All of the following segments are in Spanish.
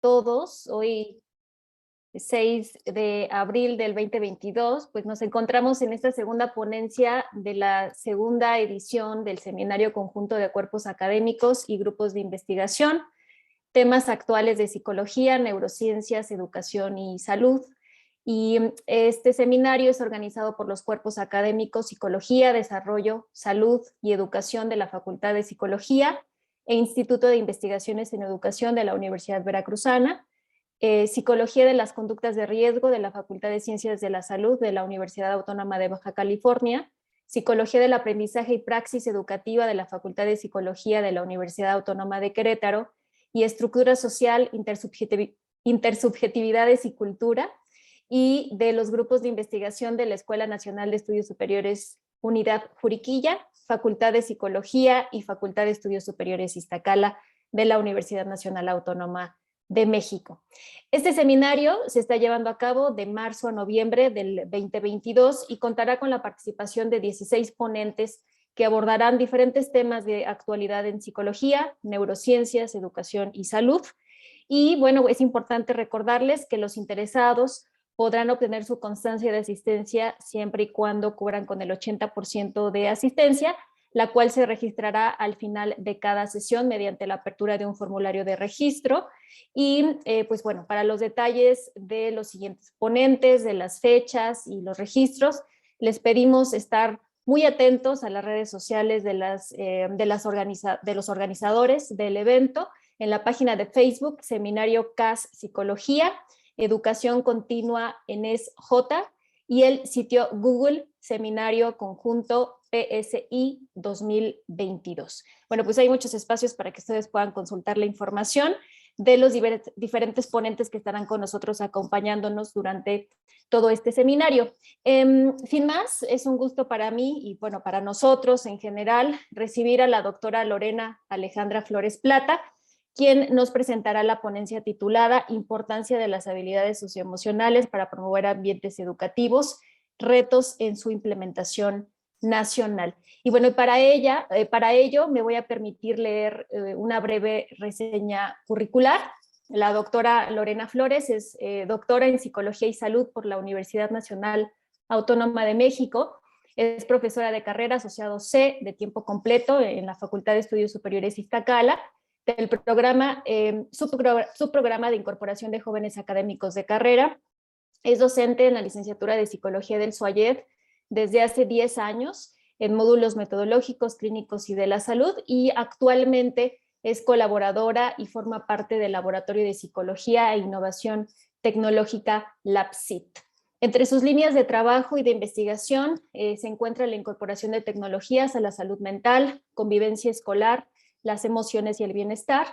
todos. Hoy, 6 de abril del 2022, pues nos encontramos en esta segunda ponencia de la segunda edición del Seminario Conjunto de Cuerpos Académicos y Grupos de Investigación, temas actuales de psicología, neurociencias, educación y salud. Y este seminario es organizado por los cuerpos académicos Psicología, Desarrollo, Salud y Educación de la Facultad de Psicología e Instituto de Investigaciones en Educación de la Universidad Veracruzana, Psicología de las Conductas de Riesgo de la Facultad de Ciencias de la Salud de la Universidad Autónoma de Baja California, Psicología del Aprendizaje y Praxis Educativa de la Facultad de Psicología de la Universidad Autónoma de Querétaro y Estructura Social, Intersubjetividades y Cultura, y de los grupos de investigación de la Escuela Nacional de Estudios Superiores Unidad Juriquilla, Facultad de Psicología y Facultad de Estudios Superiores Iztacala de la Universidad Nacional Autónoma de México. Este seminario se está llevando a cabo de marzo a noviembre del 2022 y contará con la participación de 16 ponentes que abordarán diferentes temas de actualidad en psicología, neurociencias, educación y salud. Y bueno, es importante recordarles que los interesados podrán obtener su constancia de asistencia siempre y cuando cubran con el 80% de asistencia, la cual se registrará al final de cada sesión mediante la apertura de un formulario de registro. Y pues bueno, para los detalles de los siguientes ponentes, de las fechas y los registros, les pedimos estar muy atentos a las redes sociales de los organizadores del evento, en la página de Facebook, Seminario CAS Psicología, Educación Continua en ESJ, y el sitio Google Seminario Conjunto PSI 2022. Bueno, pues hay muchos espacios para que ustedes puedan consultar la información de los diferentes ponentes que estarán con nosotros acompañándonos durante todo este seminario. Sin más, es un gusto para mí y bueno, para nosotros en general, recibir a la doctora Lorena Alejandra Flores Plata, quien nos presentará la ponencia titulada Importancia de las habilidades socioemocionales para promover ambientes educativos, retos en su implementación nacional. Y bueno, para ello me voy a permitir leer una breve reseña curricular. La doctora Lorena Flores es doctora en Psicología y Salud por la Universidad Nacional Autónoma de México. Es profesora de carrera asociado C de tiempo completo en la Facultad de Estudios Superiores Iztacala, del programa, subprograma de incorporación de jóvenes académicos de carrera. Es docente en la licenciatura de Psicología del SUAYED desde hace 10 años en módulos metodológicos, clínicos y de la salud, y actualmente es colaboradora y forma parte del Laboratorio de Psicología e Innovación Tecnológica LabSIT. Entre sus líneas de trabajo y de investigación se encuentra la incorporación de tecnologías a la salud mental, convivencia escolar, las emociones y el bienestar.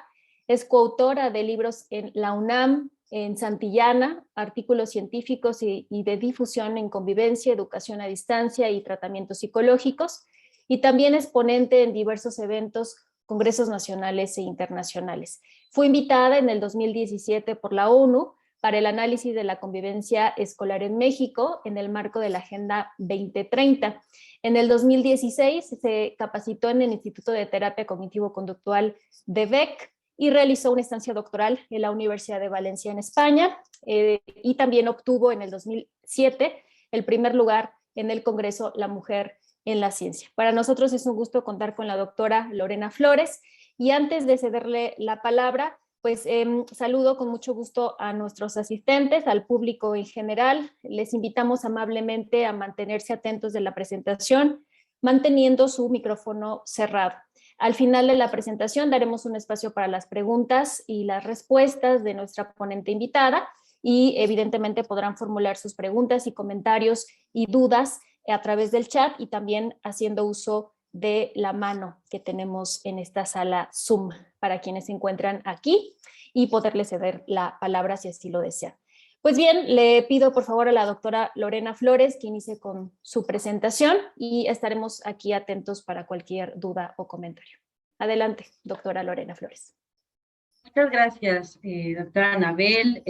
Es coautora de libros en la UNAM, en Santillana, artículos científicos y de difusión en convivencia, educación a distancia y tratamientos psicológicos, y también es ponente en diversos eventos, congresos nacionales e internacionales. Fue invitada en el 2017 por la ONU para el análisis de la convivencia escolar en México en el marco de la Agenda 2030. En el 2016 se capacitó en el Instituto de Terapia Cognitivo-Conductual de BEC y realizó una estancia doctoral en la Universidad de Valencia en España, y también obtuvo en el 2007 el primer lugar en el Congreso La Mujer en la Ciencia. Para nosotros es un gusto contar con la doctora Lorena Flores, y antes de cederle la palabra, pues saludo con mucho gusto a nuestros asistentes, al público en general. Les invitamos amablemente a mantenerse atentos de la presentación, manteniendo su micrófono cerrado. Al final de la presentación daremos un espacio para las preguntas y las respuestas de nuestra ponente invitada, y evidentemente podrán formular sus preguntas y comentarios y dudas a través del chat, y también haciendo uso de la mano que tenemos en esta sala Zoom para quienes se encuentran aquí, y poderle ceder la palabra si así lo desean. Pues bien, le pido por favor a la doctora Lorena Flores que inicie con su presentación, y estaremos aquí atentos para cualquier duda o comentario. Adelante, doctora Lorena Flores. Muchas gracias, doctora Anabel,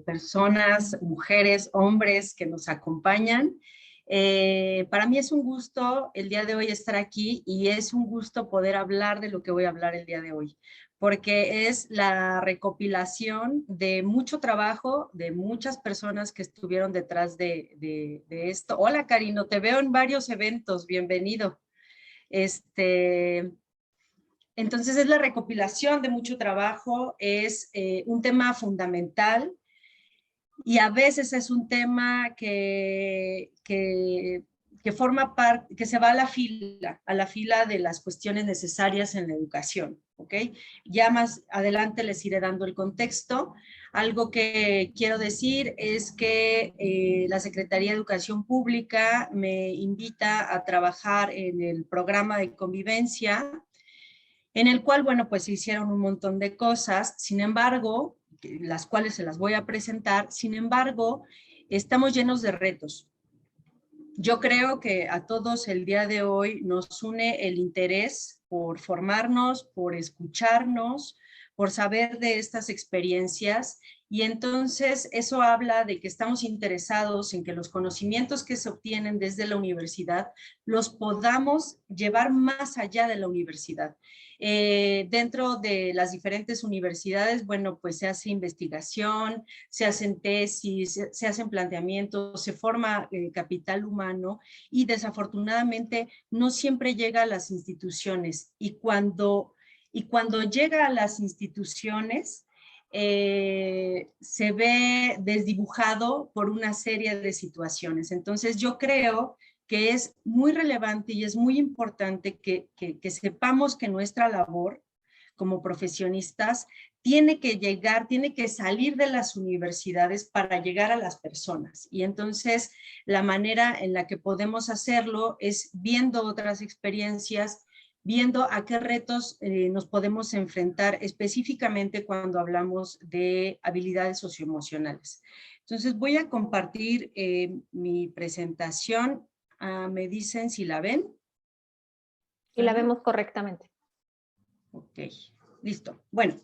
personas, mujeres, hombres que nos acompañan. Para mí es un gusto el día de hoy estar aquí, y es un gusto poder hablar de lo que voy a hablar el día de hoy, porque es la recopilación de mucho trabajo, de muchas personas que estuvieron detrás de esto. Hola, Karino, te veo en varios eventos, bienvenido. Entonces es la recopilación de mucho trabajo, es un tema fundamental y a veces es un tema que forma parte, que se va a la fila de las cuestiones necesarias en la educación, ¿ok? Ya más adelante les iré dando el contexto. Algo que quiero decir es que la Secretaría de Educación Pública me invita a trabajar en el programa de convivencia, en el cual, bueno, pues se hicieron un montón de cosas, sin embargo, las cuales se las voy a presentar, sin embargo, estamos llenos de retos. Yo creo que a todos el día de hoy nos une el interés por formarnos, por escucharnos, por saber de estas experiencias, y entonces eso habla de que estamos interesados en que los conocimientos que se obtienen desde la universidad los podamos llevar más allá de la universidad. Dentro de las diferentes universidades, bueno, pues se hace investigación, se hacen tesis, se hacen planteamientos, se forma capital humano y desafortunadamente no siempre llega a las instituciones. Y cuando llega a las instituciones, se ve desdibujado por una serie de situaciones. Entonces yo creo que es muy relevante y es muy importante que sepamos que nuestra labor como profesionistas tiene que llegar, tiene que salir de las universidades para llegar a las personas. Y entonces la manera en la que podemos hacerlo es viendo otras experiencias, viendo a qué retos nos podemos enfrentar específicamente cuando hablamos de habilidades socioemocionales. Entonces voy a compartir mi presentación. Me dicen si la ven. Y la vemos correctamente. Ok, listo. Bueno,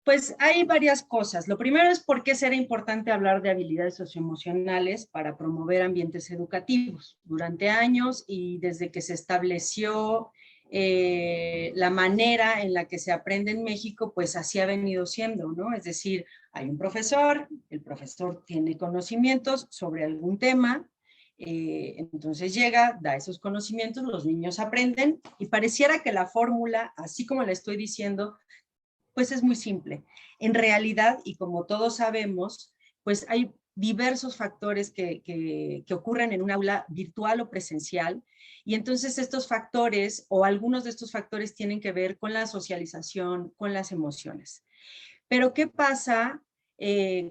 pues hay varias cosas. Lo primero es por qué será importante hablar de habilidades socioemocionales para promover ambientes educativos. Durante años y desde que se estableció la manera en la que se aprende en México, pues así ha venido siendo, ¿no? Es decir, hay un profesor, el profesor tiene conocimientos sobre algún tema, entonces llega, da esos conocimientos, los niños aprenden y pareciera que la fórmula, así como la estoy diciendo, pues es muy simple. En realidad, y como todos sabemos, pues hay diversos factores que ocurren en un aula virtual o presencial, y entonces estos factores o algunos de estos factores tienen que ver con la socialización, con las emociones. Pero ¿qué pasa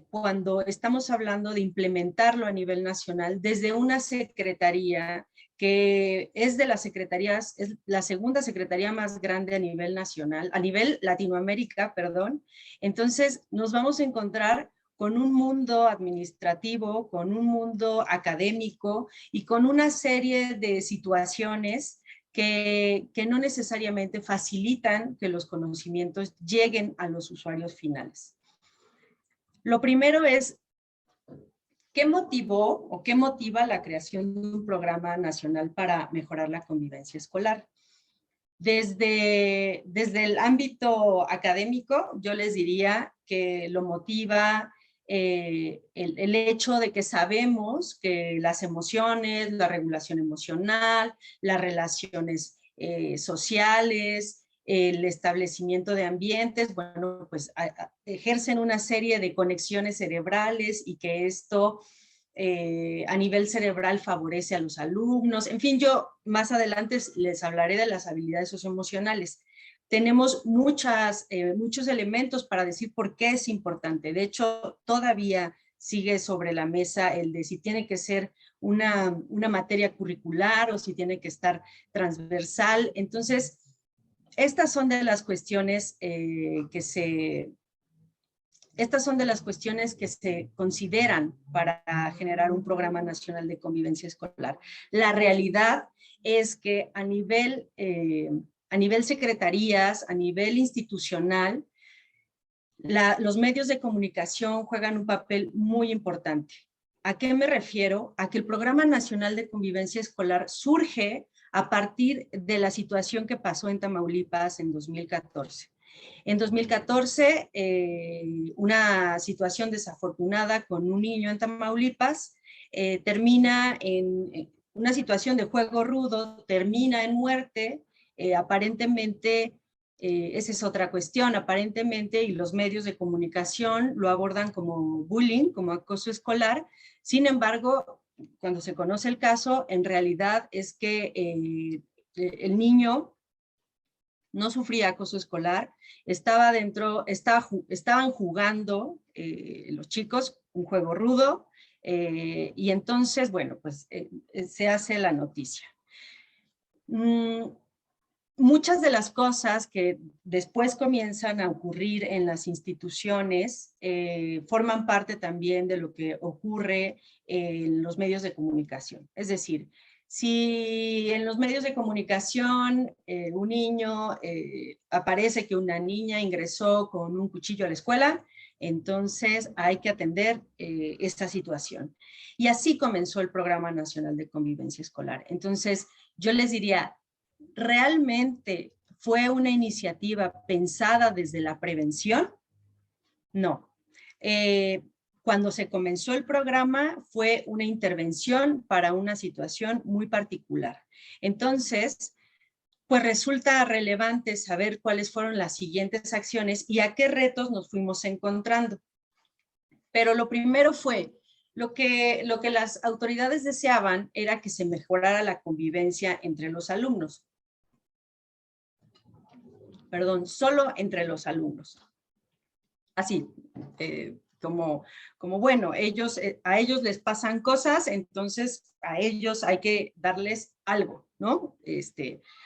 cuando estamos hablando de implementarlo a nivel nacional desde una secretaría que es de las secretarías, es la segunda secretaría más grande a nivel nacional, a nivel Latinoamérica, perdón? Entonces nos vamos a encontrar con un mundo administrativo, con un mundo académico y con una serie de situaciones que no necesariamente facilitan que los conocimientos lleguen a los usuarios finales. Lo primero es, ¿qué motivó o qué motiva la creación de un programa nacional para mejorar la convivencia escolar? Desde el ámbito académico, yo les diría que lo motiva el hecho de que sabemos que las emociones, la regulación emocional, las relaciones sociales, el establecimiento de ambientes, bueno, pues ejercen una serie de conexiones cerebrales y que esto a nivel cerebral favorece a los alumnos. En fin, yo más adelante les hablaré de las habilidades socioemocionales. Tenemos muchos elementos para decir por qué es importante. De hecho, todavía sigue sobre la mesa el de si tiene que ser una materia curricular o si tiene que estar transversal. Entonces, estas son de las cuestiones estas son de las cuestiones que se consideran para generar un programa nacional de convivencia escolar. La realidad es que a nivel secretarías, a nivel institucional, los medios de comunicación juegan un papel muy importante. ¿A qué me refiero? A que el Programa Nacional de Convivencia Escolar surge a partir de la situación que pasó en Tamaulipas en 2014. En 2014, una situación desafortunada con un niño en Tamaulipas termina en una situación de juego rudo, termina en muerte, aparentemente, esa es otra cuestión, aparentemente, y los medios de comunicación lo abordan como bullying, como acoso escolar. Sin embargo, cuando se conoce el caso, en realidad es que el niño no sufría acoso escolar, estaban jugando los chicos un juego rudo, y entonces, bueno, pues se hace la noticia. Muchas de las cosas que después comienzan a ocurrir en las instituciones forman parte también de lo que ocurre en los medios de comunicación. Es decir, si en los medios de comunicación un niño aparece que una niña ingresó con un cuchillo a la escuela, entonces hay que atender esta situación. Y así comenzó el Programa Nacional de Convivencia Escolar. Entonces, yo les diría, ¿realmente fue una iniciativa pensada desde la prevención? No. Cuando se comenzó el programa fue una intervención para una situación muy particular. Entonces, pues resulta relevante saber cuáles fueron las siguientes acciones y a qué retos nos fuimos encontrando. Pero lo primero fue, lo que las autoridades deseaban era que se mejorara la convivencia entre los alumnos. Perdón, solo entre los alumnos. Así, como bueno, a ellos les pasan cosas, entonces a ellos hay que darles algo, ¿no?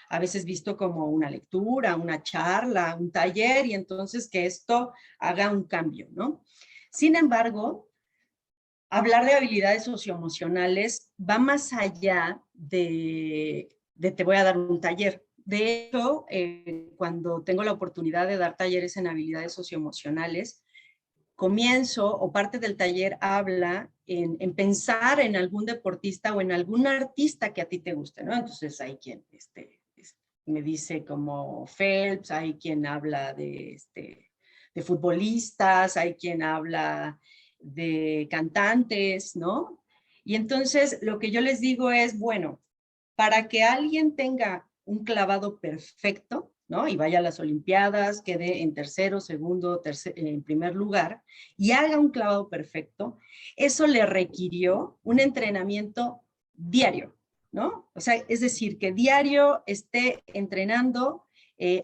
A veces visto como una lectura, una charla, un taller, y entonces que esto haga un cambio, ¿no? Sin embargo, hablar de habilidades socioemocionales va más allá de te voy a dar un taller. De hecho, cuando tengo la oportunidad de dar talleres en habilidades socioemocionales, comienzo o parte del taller habla en pensar en algún deportista o en algún artista que a ti te guste, ¿no? Entonces hay quien me dice como Phelps, hay quien habla de futbolistas, hay quien habla de cantantes, ¿no? Y entonces lo que yo les digo es, bueno, para que alguien tenga un clavado perfecto, ¿no? Y vaya a las Olimpiadas, quede en tercero, segundo, en primer lugar, y haga un clavado perfecto, eso le requirió un entrenamiento diario, ¿no? O sea, es decir, que diario esté entrenando,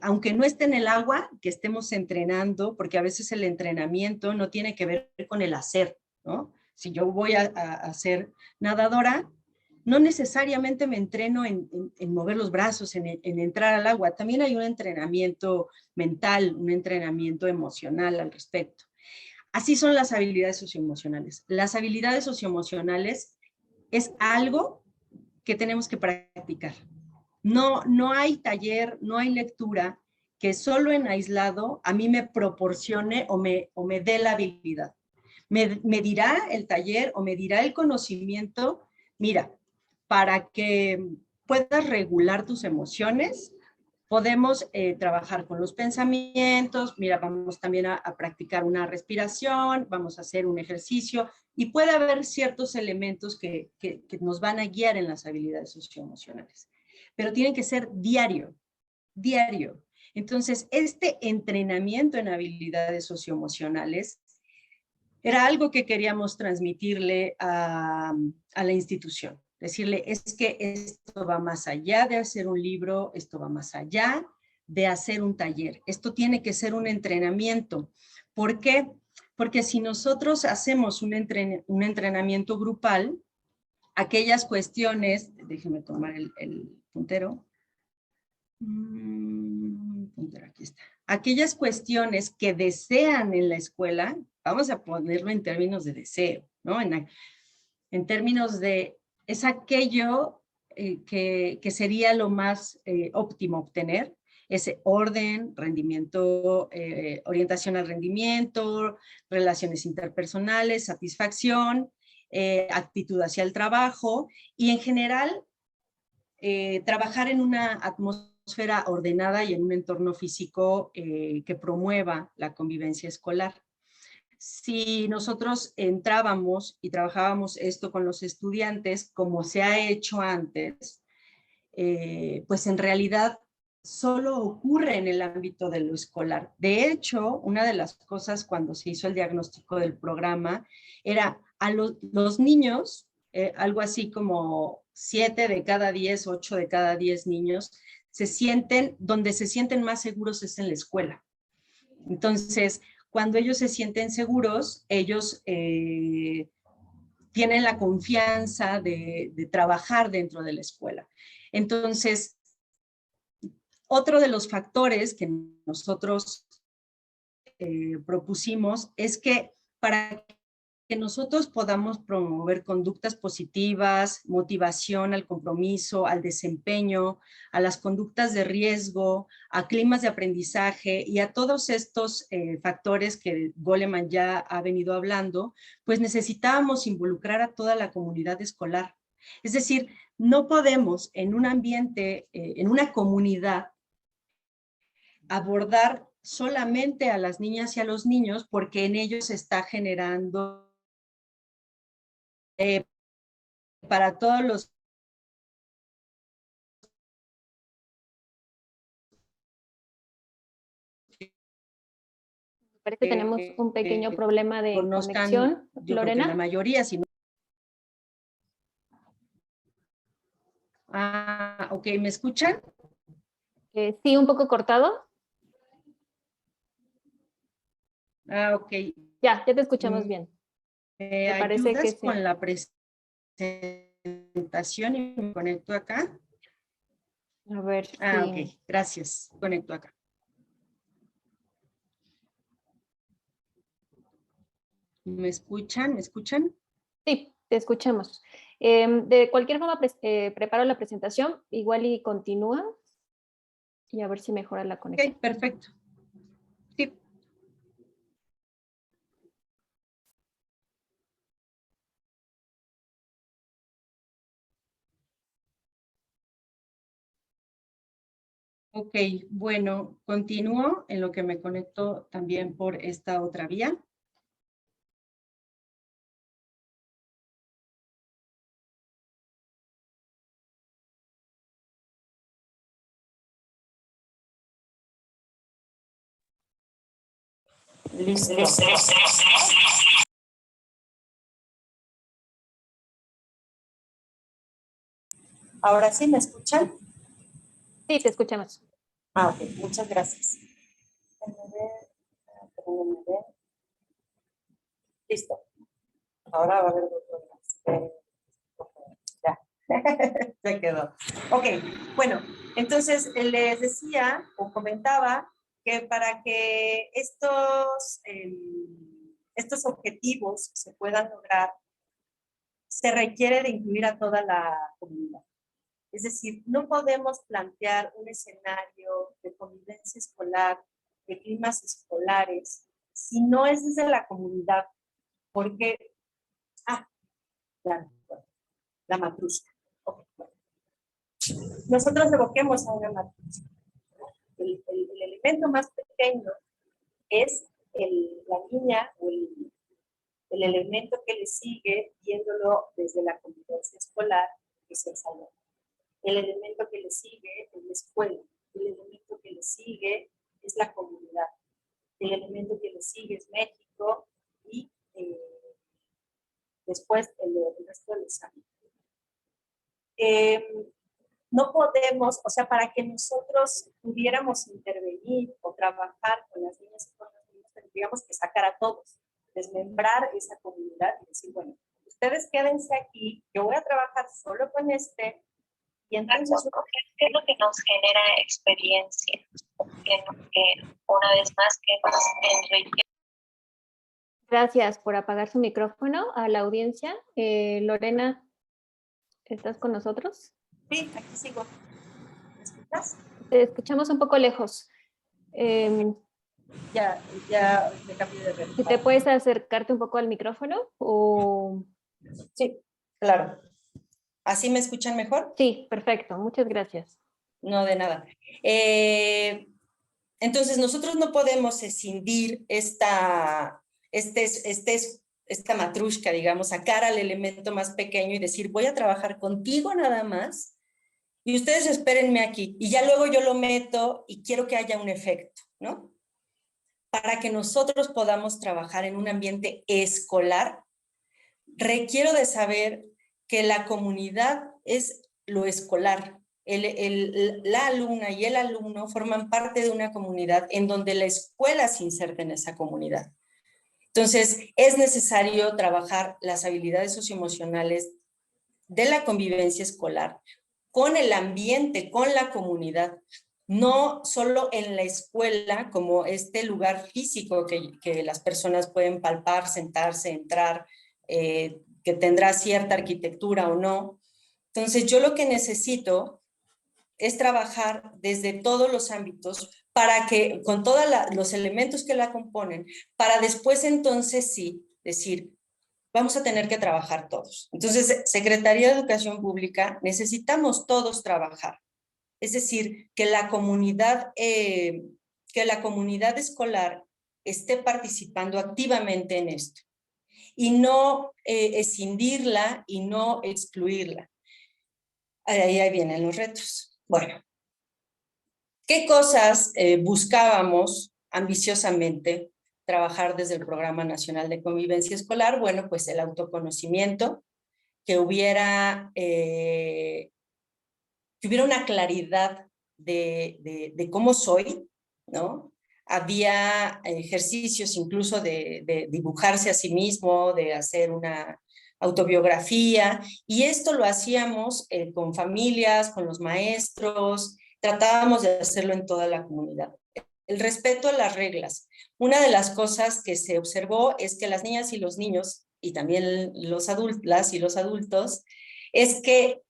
aunque no esté en el agua, que estemos entrenando, porque a veces el entrenamiento no tiene que ver con el hacer, ¿no? Si yo voy a ser nadadora, no necesariamente me entreno en mover los brazos, en entrar al agua. También hay un entrenamiento mental, un entrenamiento emocional al respecto. Así son las habilidades socioemocionales. Las habilidades socioemocionales es algo que tenemos que practicar. No hay taller, no hay lectura que solo en aislado a mí me proporcione o me dé la habilidad. Me dirá el taller o me dirá el conocimiento, mira, para que puedas regular tus emociones, podemos trabajar con los pensamientos, mira, vamos también a practicar una respiración, vamos a hacer un ejercicio, y puede haber ciertos elementos que nos van a guiar en las habilidades socioemocionales, pero tienen que ser diario, diario. Entonces, este entrenamiento en habilidades socioemocionales era algo que queríamos transmitirle a la institución. Decirle, es que esto va más allá de hacer un libro, esto va más allá de hacer un taller. Esto tiene que ser un entrenamiento. ¿Por qué? Porque si nosotros hacemos un entrenamiento grupal, aquellas cuestiones, déjenme tomar el puntero. Aquí está. Aquellas cuestiones que desean en la escuela, vamos a ponerlo en términos de deseo, ¿no? En términos de, es aquello que sería lo más óptimo obtener, ese orden, rendimiento, orientación al rendimiento, relaciones interpersonales, satisfacción, actitud hacia el trabajo, y en general trabajar en una atmósfera atmósfera ordenada y en un entorno físico que promueva la convivencia escolar. Si nosotros entrábamos y trabajábamos esto con los estudiantes, como se ha hecho antes, pues en realidad solo ocurre en el ámbito de lo escolar. De hecho, una de las cosas cuando se hizo el diagnóstico del programa era a los niños, algo así como 7 de cada 10, 8 de cada 10 niños, donde se sienten más seguros es en la escuela. Entonces, cuando ellos se sienten seguros, ellos tienen la confianza de trabajar dentro de la escuela. Entonces, otro de los factores que nosotros propusimos es que para que nosotros podamos promover conductas positivas, motivación al compromiso, al desempeño, a las conductas de riesgo, a climas de aprendizaje y a todos estos factores que Goleman ya ha venido hablando, pues necesitábamos involucrar a toda la comunidad escolar. Es decir, no podemos en un ambiente, en una comunidad, abordar solamente a las niñas y a los niños porque en ellos se está generando para todos los... Parece que tenemos un pequeño problema de conexión, yo Lorena. creo que la mayoría, si no... ok, ¿me escuchan? Sí, un poco cortado. Ok. Ya te escuchamos bien. ¿Me parece ayudas que con sí. la presentación y me conecto acá? A ver. Ok, gracias. Conecto acá. ¿Me escuchan? ¿Me escuchan? Sí, te escuchamos. De cualquier forma, preparo la presentación, igual y continúa, y a ver si mejora la conexión. Ok, perfecto. Sí. Ok, bueno, continúo en lo que me conecto también por esta otra vía. Listo. ¿Ahora sí me escuchan? Sí, te escuchamos. Ok, muchas gracias. Listo. Ahora va a haber dos problemas. Ya, se quedó. Ok, bueno, entonces les decía o comentaba que para que estos objetivos se puedan lograr, se requiere de incluir a toda la comunidad. Es decir, no podemos plantear un escenario de convivencia escolar, de climas escolares, si no es desde la comunidad, porque, la matrusca. Okay. Nosotros evoquemos a una matrusca. El elemento más pequeño es la niña o el elemento que le sigue, viéndolo desde la convivencia escolar, que es el salón. El elemento que le sigue es la escuela. El elemento que le sigue es la comunidad. El elemento que le sigue es México y después el resto de los ámbitos. No podemos, o sea, para que nosotros pudiéramos intervenir o trabajar con las niñas y con los niños, tendríamos que sacar a todos, desmembrar esa comunidad y decir, bueno, ustedes quédense aquí, yo voy a trabajar solo con este, y entonces... ¿Qué es lo que nos genera experiencia? Que una vez más, que nos enriquece. Gracias por apagar su micrófono a la audiencia. Lorena, ¿estás con nosotros? Sí, aquí sigo. ¿Me escuchas? Te escuchamos un poco lejos. Ya me cambié de red. Si te puedes acercarte un poco al micrófono o... Sí, claro. ¿Así me escuchan mejor? Sí, perfecto. Muchas gracias. No, de nada. Entonces, nosotros no podemos escindir esta matrushka, digamos, sacar al elemento más pequeño y decir, voy a trabajar contigo nada más y ustedes espérenme aquí. Y ya luego yo lo meto y quiero que haya un efecto, ¿no? Para que nosotros podamos trabajar en un ambiente escolar, requiero de saber que la comunidad es lo escolar. La alumna y el alumno forman parte de una comunidad en donde la escuela se inserta en esa comunidad. Entonces, es necesario trabajar las habilidades socioemocionales de la convivencia escolar con el ambiente, con la comunidad, no solo en la escuela como este lugar físico que las personas pueden palpar, sentarse, entrar, que tendrá cierta arquitectura o no. Entonces, yo lo que necesito es trabajar desde todos los ámbitos para que, con todos los elementos que la componen, para después entonces sí decir, vamos a tener que trabajar todos. Entonces, Secretaría de Educación Pública, necesitamos todos trabajar. Es decir, que la comunidad escolar esté participando activamente en esto y no escindirla y no excluirla. Ahí vienen los retos. Bueno, ¿qué cosas buscábamos ambiciosamente trabajar desde el Programa Nacional de Convivencia Escolar? Bueno, pues el autoconocimiento, que hubiera una claridad de cómo soy, ¿no? Había ejercicios incluso de dibujarse a sí mismo, de hacer una autobiografía, y esto lo hacíamos con familias, con los maestros, tratábamos de hacerlo en toda la comunidad. El respeto a las reglas. Una de las cosas que se observó es que las niñas y los niños, y también las y los adultos, es que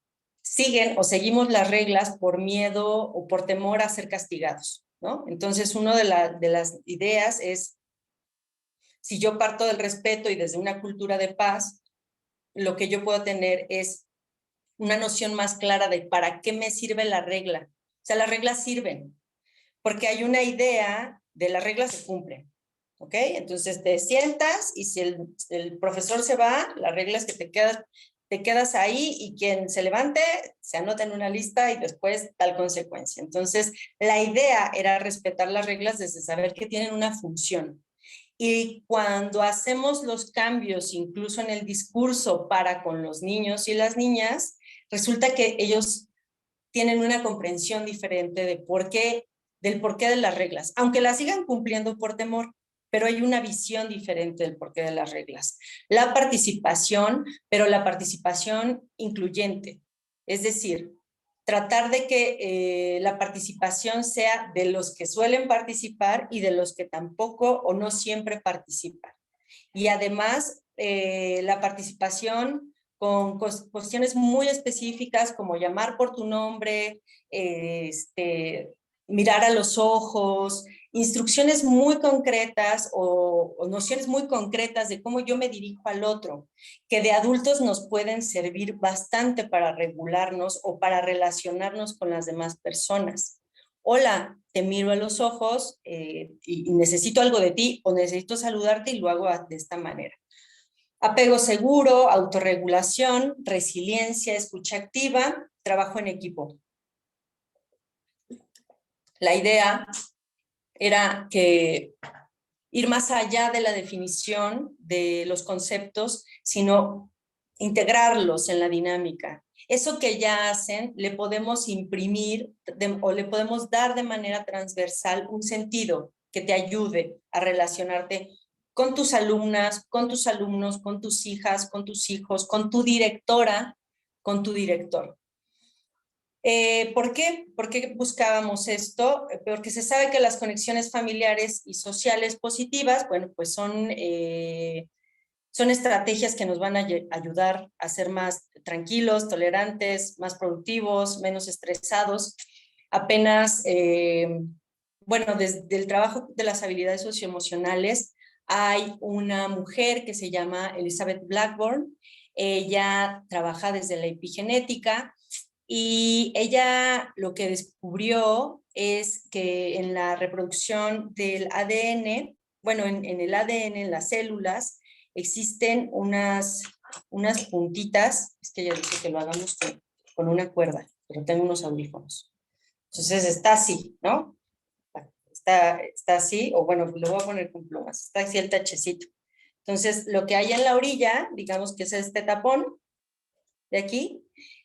siguen o seguimos las reglas por miedo o por temor a ser castigados, ¿no? Entonces, una de las ideas es, si yo parto del respeto y desde una cultura de paz, lo que yo puedo tener es una noción más clara de para qué me sirve la regla. O sea, las reglas sirven, porque hay una idea de las reglas se cumplen, ¿ok? Entonces te sientas y si el profesor se va, la regla es que te quedas ahí y quien se levante se anota en una lista y después tal consecuencia. Entonces, la idea era respetar las reglas desde saber que tienen una función. Y cuando hacemos los cambios, incluso en el discurso para con los niños y las niñas, resulta que ellos tienen una comprensión diferente del porqué de las reglas, aunque las sigan cumpliendo por temor, pero hay una visión diferente del porqué de las reglas. La participación, pero la participación incluyente, es decir, tratar de que la participación sea de los que suelen participar y de los que tampoco o no siempre participan. Y además, la participación con cuestiones muy específicas como llamar por tu nombre, mirar a los ojos, instrucciones muy concretas o nociones muy concretas de cómo yo me dirijo al otro, que de adultos nos pueden servir bastante para regularnos o para relacionarnos con las demás personas. Hola, te miro a los ojos y necesito algo de ti o necesito saludarte y lo hago de esta manera. Apego seguro, autorregulación, resiliencia, escucha activa, trabajo en equipo. La idea era que ir más allá de la definición de los conceptos, sino integrarlos en la dinámica. Eso que ya hacen, le podemos imprimir o le podemos dar de manera transversal un sentido que te ayude a relacionarte con tus alumnas, con tus alumnos, con tus hijas, con tus hijos, con tu directora, con tu director. ¿Por qué? ¿Por qué buscábamos esto? Porque se sabe que las conexiones familiares y sociales positivas, bueno, pues son estrategias que nos van a ayudar a ser más tranquilos, tolerantes, más productivos, menos estresados. Apenas, bueno, desde el trabajo de las habilidades socioemocionales, hay una mujer que se llama Elizabeth Blackburn. Ella trabaja desde la epigenética y ella lo que descubrió es que en la reproducción del ADN, bueno, en el ADN, en las células, existen unas puntitas, es que ella dice que lo hagamos con una cuerda, pero tengo unos audífonos. Entonces está así, ¿no? Está así, o bueno, lo voy a poner con plumas, está así el tachecito. Entonces, lo que hay en la orilla, digamos que es este tapón de aquí,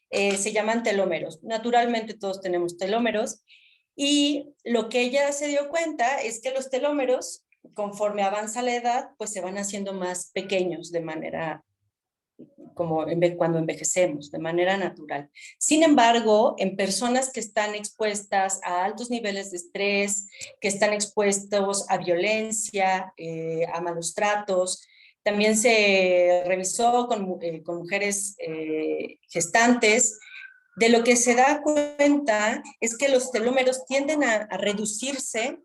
se llaman telómeros. Naturalmente todos tenemos telómeros, y lo que ella se dio cuenta es que los telómeros, conforme avanza la edad, pues se van haciendo más pequeños de manera, como cuando envejecemos, de manera natural. Sin embargo, en personas que están expuestas a altos niveles de estrés, que están expuestos a violencia, a malos tratos, también se revisó con mujeres gestantes. De lo que se da cuenta es que los telómeros tienden a reducirse,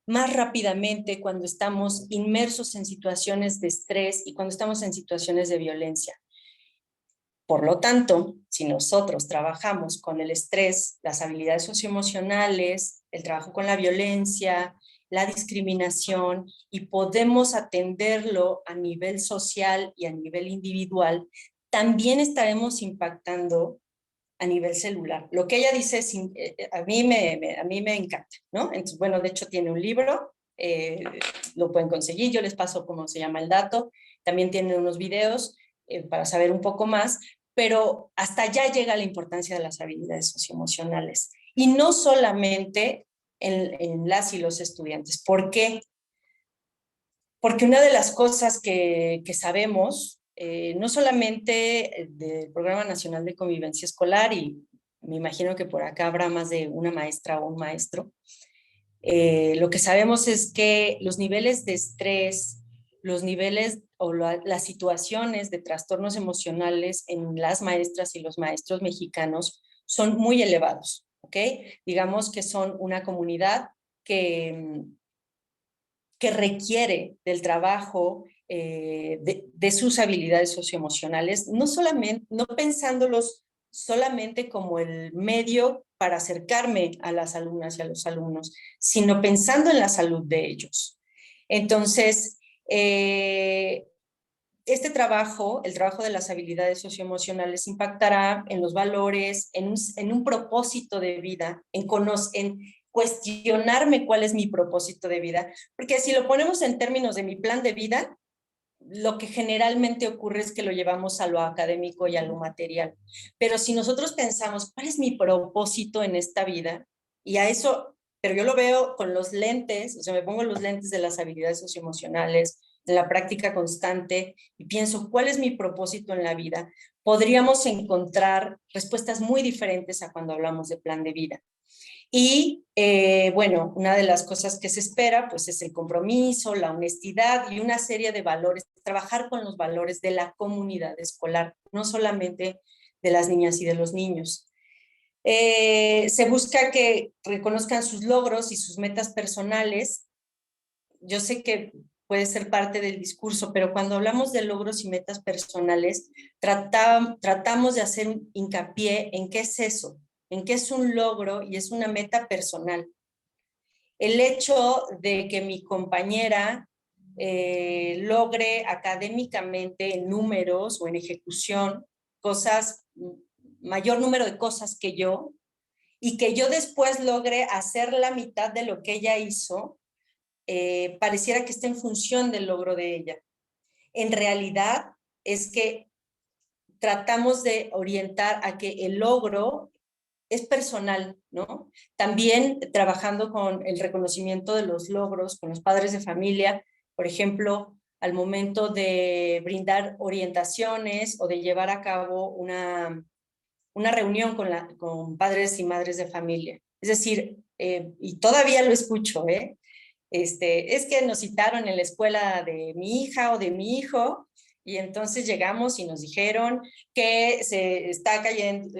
más rápidamente cuando estamos inmersos en situaciones de estrés y cuando estamos en situaciones de violencia. Por lo tanto, si nosotros trabajamos con el estrés, las habilidades socioemocionales, el trabajo con la violencia, la discriminación, y podemos atenderlo a nivel social y a nivel individual, también estaremos impactando a nivel celular. Lo que ella dice a mí me encanta, ¿no? Entonces, bueno, de hecho tiene un libro, lo pueden conseguir, yo les paso cómo se llama el dato, también tiene unos videos para saber un poco más, pero hasta allá llega la importancia de las habilidades socioemocionales. Y no solamente en las y los estudiantes. ¿Por qué? Porque una de las cosas que sabemos, no solamente del Programa Nacional de Convivencia Escolar, y me imagino que por acá habrá más de una maestra o un maestro, lo que sabemos es que los niveles de estrés, los niveles o las situaciones de trastornos emocionales en las maestras y los maestros mexicanos son muy elevados, ¿ok? Digamos que son una comunidad que requiere del trabajo de sus habilidades socioemocionales, no pensándolos solamente como el medio para acercarme a las alumnas y a los alumnos, sino pensando en la salud de ellos. Entonces, este trabajo, el trabajo de las habilidades socioemocionales, impactará en los valores, en un propósito de vida, en cuestionarme cuál es mi propósito de vida, porque si lo ponemos en términos de mi plan de vida, lo que generalmente ocurre es que lo llevamos a lo académico y a lo material. Pero si nosotros pensamos, ¿cuál es mi propósito en esta vida? Y a eso, pero yo lo veo con los lentes, o sea, me pongo los lentes de las habilidades socioemocionales, de la práctica constante, y pienso, ¿cuál es mi propósito en la vida? Podríamos encontrar respuestas muy diferentes a cuando hablamos de plan de vida. Y bueno, una de las cosas que se espera pues es el compromiso, la honestidad y una serie de valores, trabajar con los valores de la comunidad escolar, no solamente de las niñas y de los niños. Se busca que reconozcan sus logros y sus metas personales. Yo sé que puede ser parte del discurso, pero cuando hablamos de logros y metas personales, tratamos de hacer un hincapié en qué es eso, en qué es un logro y es una meta personal. El hecho de que mi compañera logre académicamente en números o en ejecución mayor número de cosas que yo, y que yo después logre hacer la mitad de lo que ella hizo, pareciera que está en función del logro de ella. En realidad es que tratamos de orientar a que el logro es personal, ¿no? También trabajando con el reconocimiento de los logros, con los padres de familia, por ejemplo, al momento de brindar orientaciones o de llevar a cabo una reunión con padres y madres de familia. Es decir, y todavía lo escucho, es que nos citaron en la escuela de mi hija o de mi hijo, y entonces llegamos y nos dijeron que se está cayendo,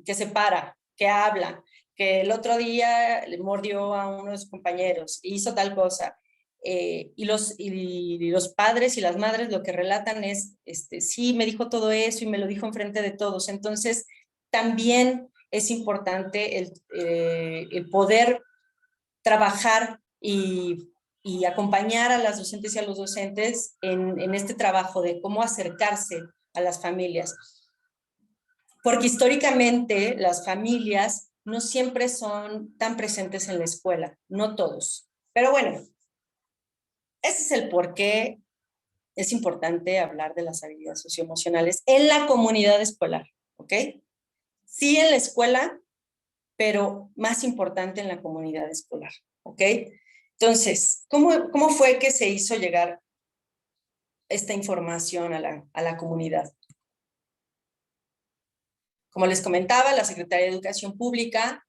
que se para, que habla, que el otro día le mordió a uno de sus compañeros, hizo tal cosa. y los padres y las madres lo que relatan es, sí, me dijo todo eso y me lo dijo enfrente de todos. Entonces, también es importante el poder trabajar y acompañar a las docentes y a los docentes en este trabajo de cómo acercarse a las familias. Porque históricamente las familias no siempre son tan presentes en la escuela, no todos. Pero bueno, ese es el por qué es importante hablar de las habilidades socioemocionales en la comunidad escolar, ¿ok? Sí en la escuela, pero más importante en la comunidad escolar, ¿ok? Entonces, ¿cómo fue que se hizo llegar esta información a la comunidad? Como les comentaba, la Secretaría de Educación Pública,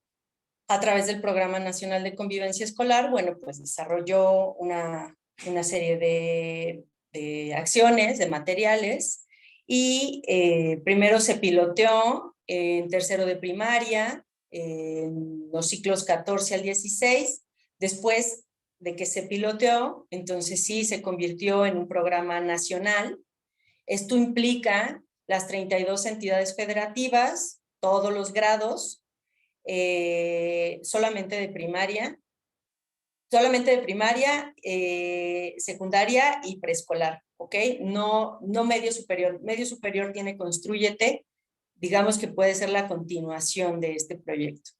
a través del Programa Nacional de Convivencia Escolar, bueno, pues desarrolló una serie de acciones, de materiales, y primero se piloteó en tercero de primaria, en los ciclos 14 al 16, después de que se piloteó, entonces sí se convirtió en un programa nacional. Esto implica las 32 entidades federativas, todos los grados, solamente de primaria, secundaria y preescolar, ¿ok? No medio superior. Medio superior tiene Constrúyete, digamos que puede ser la continuación de este proyecto.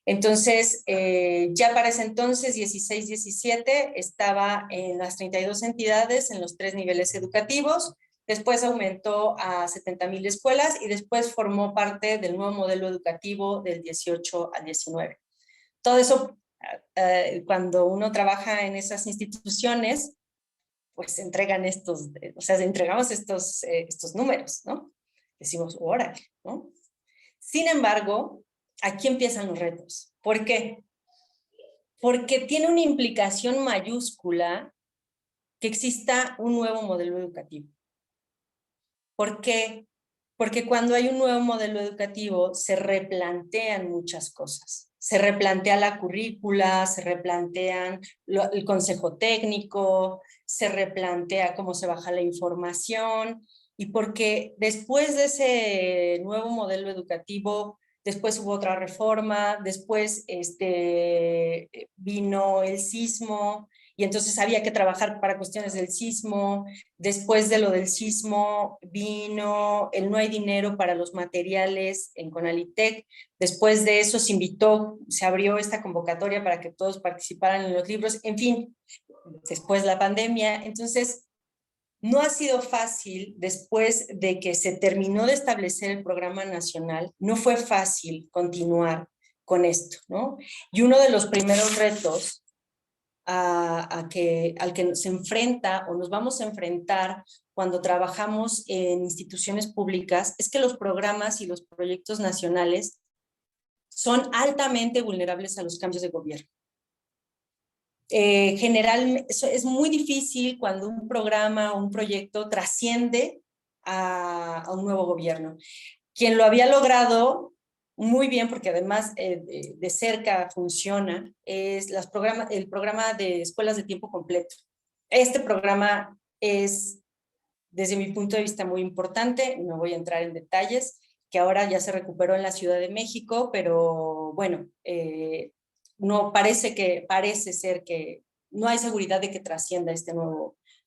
Entonces, ya para ese entonces, 16-17, estaba en las 32 entidades, en los 3 niveles educativos. Después aumentó a 70,000 escuelas y después formó parte del nuevo modelo educativo del 18 al 19. Todo eso, cuando uno trabaja en esas instituciones, pues entregan entregamos estos números, ¿no? Decimos, órale, ¿no? Sin embargo, aquí empiezan los retos. ¿Por qué? Porque tiene una implicación mayúscula que exista un nuevo modelo educativo. ¿Por qué? Porque cuando hay un nuevo modelo educativo se replantean muchas cosas. Se replantea la currícula, se replantean el consejo técnico, se replantea cómo se baja la información, y porque después de ese nuevo modelo educativo, después hubo otra reforma, después vino el sismo, y entonces había que trabajar para cuestiones del sismo. Después de lo del sismo vino el no hay dinero para los materiales en Conalitec. Después de eso se abrió esta convocatoria para que todos participaran en los libros. En fin, después la pandemia. Entonces, no ha sido fácil después de que se terminó de establecer el programa nacional, no fue fácil continuar con esto, ¿no? Y uno de los primeros retos al que se enfrenta o nos vamos a enfrentar cuando trabajamos en instituciones públicas es que los programas y los proyectos nacionales son altamente vulnerables a los cambios de gobierno. Generalmente es muy difícil cuando un programa o un proyecto trasciende a un nuevo gobierno. Quien lo había logrado muy bien, porque además de cerca funciona, es el programa de escuelas de tiempo completo. Este programa es, desde mi punto de vista, muy importante. No voy a entrar en detalles, que ahora ya se recuperó en la Ciudad de México, pero bueno, no parece ser que no hay seguridad de que trascienda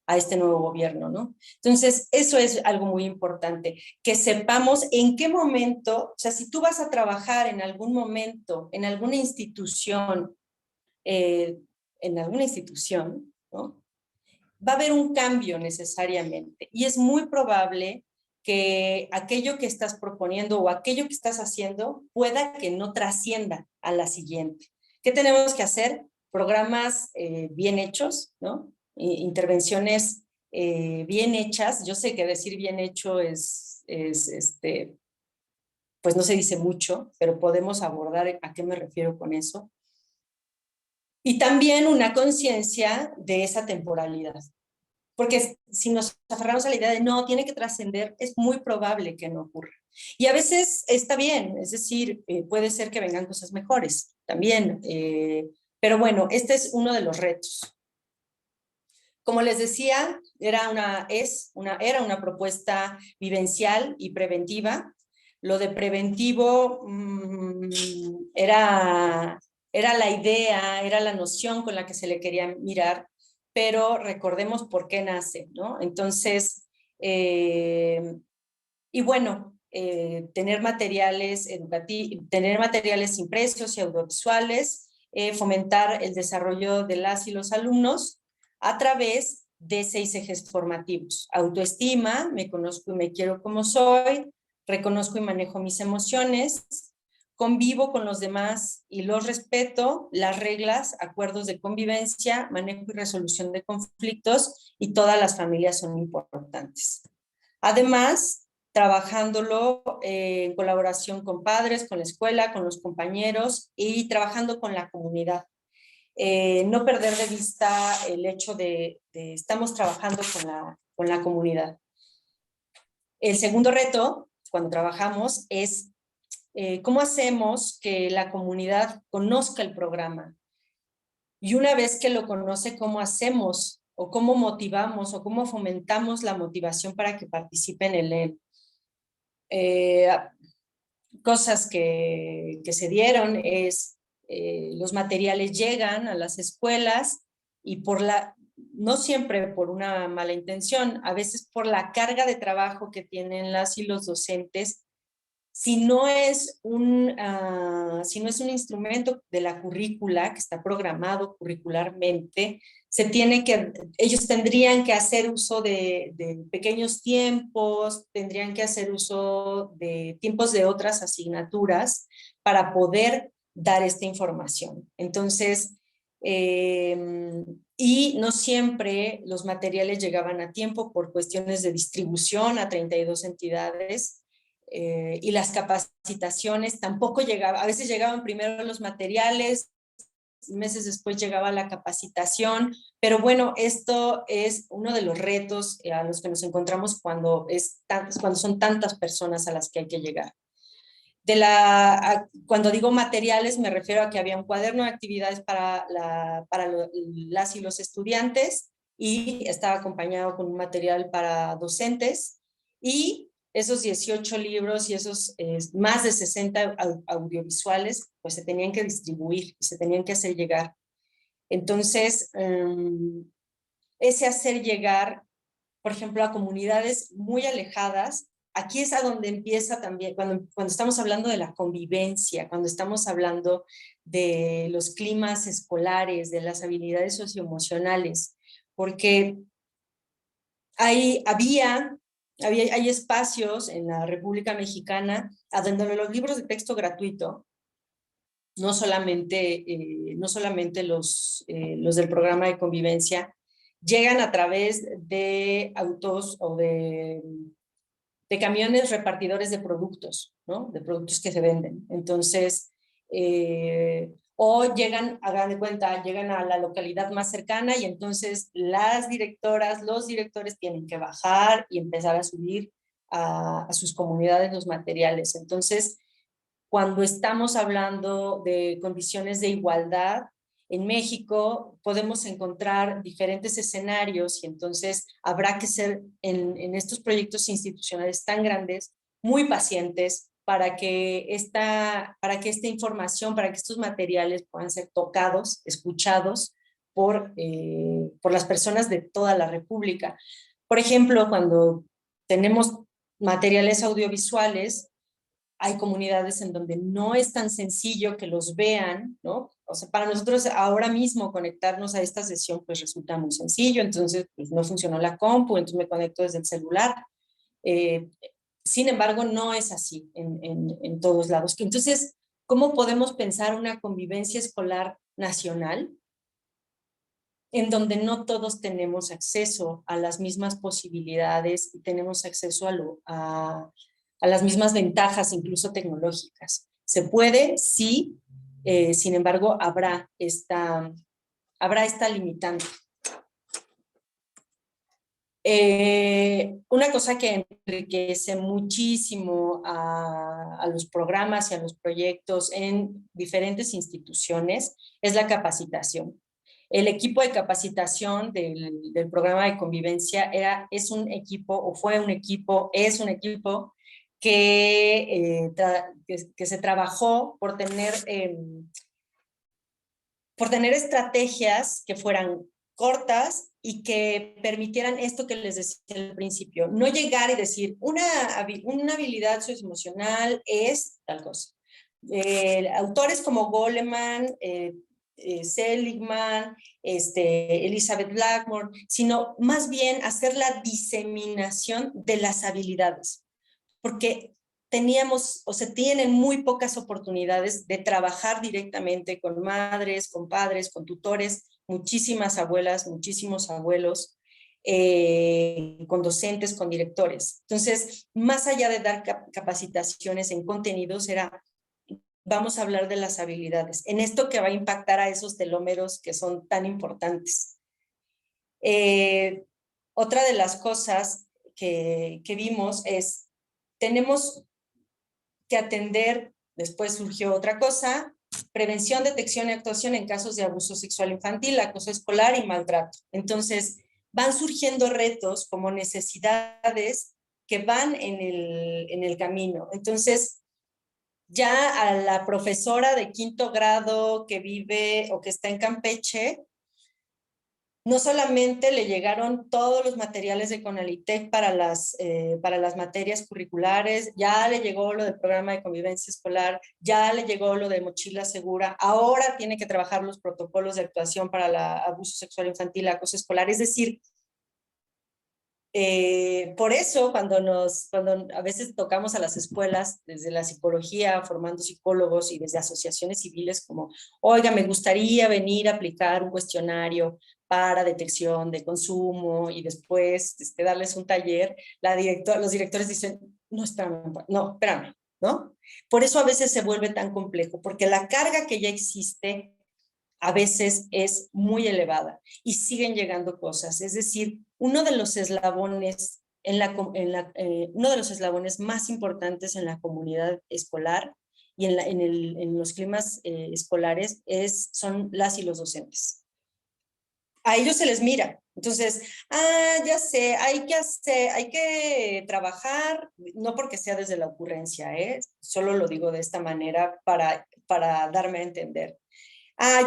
a este nuevo gobierno, ¿no? Entonces, eso es algo muy importante, que sepamos en qué momento, o sea, si tú vas a trabajar en algún momento, en alguna institución, ¿no? Va a haber un cambio necesariamente, y es muy probable que aquello que estás proponiendo o aquello que estás haciendo pueda que no trascienda a la siguiente. ¿Qué tenemos que hacer? Programas bien hechos, ¿no? Intervenciones bien hechas. Yo sé que decir bien hecho pues no se dice mucho, pero podemos abordar a qué me refiero con eso. Y también una conciencia de esa temporalidad. Porque si nos aferramos a la idea de no, tiene que trascender, es muy probable que no ocurra. Y a veces está bien, es decir, puede ser que vengan cosas mejores también. Pero bueno, este es uno de los retos. Como les decía, era una propuesta vivencial y preventiva. Lo de preventivo era la idea, era la noción con la que se le quería mirar, pero recordemos por qué nace, ¿no? Entonces, y bueno, tener materiales educativos, tener materiales impresos y audiovisuales, fomentar el desarrollo de las y los alumnos a través de 6 ejes formativos: autoestima, me conozco y me quiero como soy, reconozco y manejo mis emociones, convivo con los demás y los respeto, las reglas, acuerdos de convivencia, manejo y resolución de conflictos, y todas las familias son importantes. Además, trabajándolo en colaboración con padres, con la escuela, con los compañeros y trabajando con la comunidad. No perder de vista el hecho de estamos trabajando con la comunidad. El segundo reto, cuando trabajamos, es cómo hacemos que la comunidad conozca el programa. Y una vez que lo conoce, ¿cómo hacemos o cómo motivamos o cómo fomentamos la motivación para que participen en él? Cosas que se dieron es los materiales llegan a las escuelas y no siempre por una mala intención, a veces por la carga de trabajo que tienen las y los docentes. Si no es un instrumento de la currícula que está programado curricularmente, ellos tendrían que hacer uso de pequeños tiempos, tendrían que hacer uso de tiempos de otras asignaturas para poder dar esta información. Entonces, y no siempre los materiales llegaban a tiempo por cuestiones de distribución a 32 entidades. Y las capacitaciones tampoco llegaban, a veces llegaban primero los materiales, meses después llegaba la capacitación, pero bueno, esto es uno de los retos a los que nos encontramos cuando son tantas personas a las que hay que llegar. Cuando digo materiales, me refiero a que había un cuaderno de actividades para las y los estudiantes, y estaba acompañado con un material para docentes, y esos 18 libros y esos más de 60 audiovisuales, pues se tenían que distribuir y se tenían que hacer llegar. Entonces, ese hacer llegar, por ejemplo, a comunidades muy alejadas, aquí es a donde empieza también, cuando estamos hablando de la convivencia, cuando estamos hablando de los climas escolares, de las habilidades socioemocionales, porque hay espacios en la República Mexicana a donde los libros de texto gratuito, no solamente los del programa de convivencia, llegan a través de autos o de camiones repartidores de productos, ¿no? De productos que se venden. Entonces, o llegan, hagan de cuenta, llegan a la localidad más cercana, y entonces las directoras, los directores tienen que bajar y empezar a subir a sus comunidades los materiales. Entonces, cuando estamos hablando de condiciones de igualdad, en México podemos encontrar diferentes escenarios, y entonces habrá que ser en estos proyectos institucionales tan grandes muy pacientes para que esta información, para que estos materiales puedan ser tocados, escuchados por las personas de toda la República. Por ejemplo, cuando tenemos materiales audiovisuales, hay comunidades en donde no es tan sencillo que los vean, ¿no? O sea, para nosotros ahora mismo conectarnos a esta sesión pues resulta muy sencillo, entonces pues no funcionó la compu, entonces me conecto desde el celular. Sin embargo, no es así en todos lados. Entonces, ¿cómo podemos pensar una convivencia escolar nacional en donde no todos tenemos acceso a las mismas posibilidades y tenemos acceso a las mismas ventajas, incluso tecnológicas? ¿Se puede? Sí. Sin embargo, habrá esta limitante. Una cosa que enriquece muchísimo a los programas y a los proyectos en diferentes instituciones es la capacitación. El equipo de capacitación del programa de convivencia es un equipo, o fue un equipo, es un equipo que se trabajó por tener estrategias que fueran cortas y que permitieran esto que les decía al principio, no llegar y decir, una habilidad socioemocional es tal cosa. Autores como Goleman, Seligman, Elizabeth Blackmore, sino más bien hacer la diseminación de las habilidades, porque teníamos o se tienen muy pocas oportunidades de trabajar directamente con madres, con padres, con tutores, muchísimas abuelas, muchísimos abuelos, con docentes, con directores. Entonces, más allá de dar capacitaciones en contenidos, vamos a hablar de las habilidades, en esto que va a impactar a esos telómeros que son tan importantes. Otra de las cosas que vimos es, tenemos que atender, después surgió otra cosa, prevención, detección y actuación en casos de abuso sexual infantil, acoso escolar y maltrato. Entonces, van surgiendo retos como necesidades que van en el camino. Entonces, ya a la profesora de 5º grado que vive o que está en Campeche, no solamente le llegaron todos los materiales de CONALITEC para las materias curriculares, ya le llegó lo del programa de convivencia escolar, ya le llegó lo de mochila segura, ahora tiene que trabajar los protocolos de actuación para el abuso sexual infantil, acoso escolar. Es decir, por eso cuando a veces tocamos a las escuelas desde la psicología, formando psicólogos y desde asociaciones civiles como, oiga, me gustaría venir a aplicar un cuestionario para detección de consumo y después darles un taller, los directores dicen, no, espérame, ¿no? Por eso a veces se vuelve tan complejo, porque la carga que ya existe a veces es muy elevada y siguen llegando cosas. Es decir, uno de los eslabones uno de los eslabones más importantes en la comunidad escolar y en los climas escolares son las y los docentes. A ellos se les mira. Entonces, ya sé, hay que trabajar, no porque sea desde la ocurrencia, solo lo digo de esta manera para darme a entender.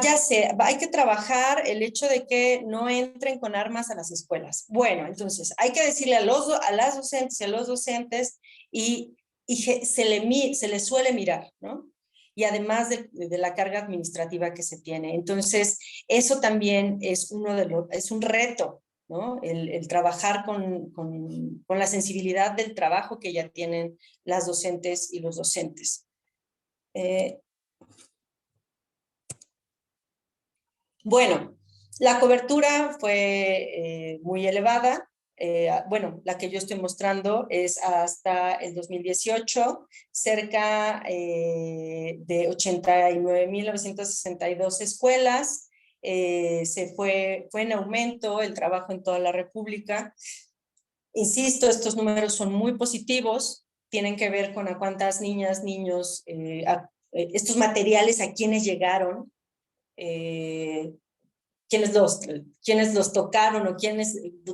Ya sé, hay que trabajar el hecho de que no entren con armas a las escuelas. Bueno, entonces hay que decirle a las docentes y a los docentes y se les suele mirar, ¿no? Y además de la carga administrativa que se tiene. Entonces, eso también es un reto, ¿no? El trabajar con la sensibilidad del trabajo que ya tienen las docentes y los docentes. Bueno, la cobertura fue muy elevada. Bueno, la que yo estoy mostrando es hasta el 2018, cerca de 89.962 escuelas. Fue en aumento el trabajo en toda la República. Insisto, estos números son muy positivos, tienen que ver con a cuántas niñas, niños, estos materiales a quienes llegaron, quienes los tocaron o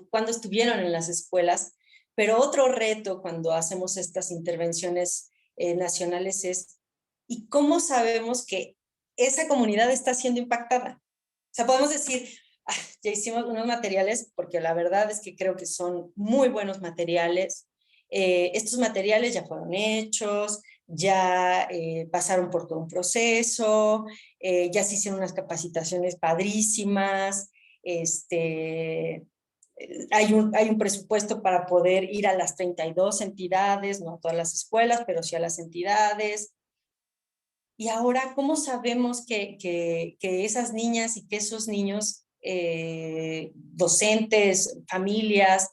cuando estuvieron en las escuelas. Pero otro reto cuando hacemos estas intervenciones nacionales es, ¿y cómo sabemos que esa comunidad está siendo impactada? O sea, podemos decir, ya hicimos unos materiales, porque la verdad es que creo que son muy buenos materiales. Estos materiales ya fueron hechos, ya pasaron por todo un proceso, ya se hicieron unas capacitaciones padrísimas, hay un presupuesto para poder ir a las 32 entidades, no a todas las escuelas, pero sí a las entidades. Y ahora, ¿cómo sabemos que esas niñas y que esos niños, docentes, familias,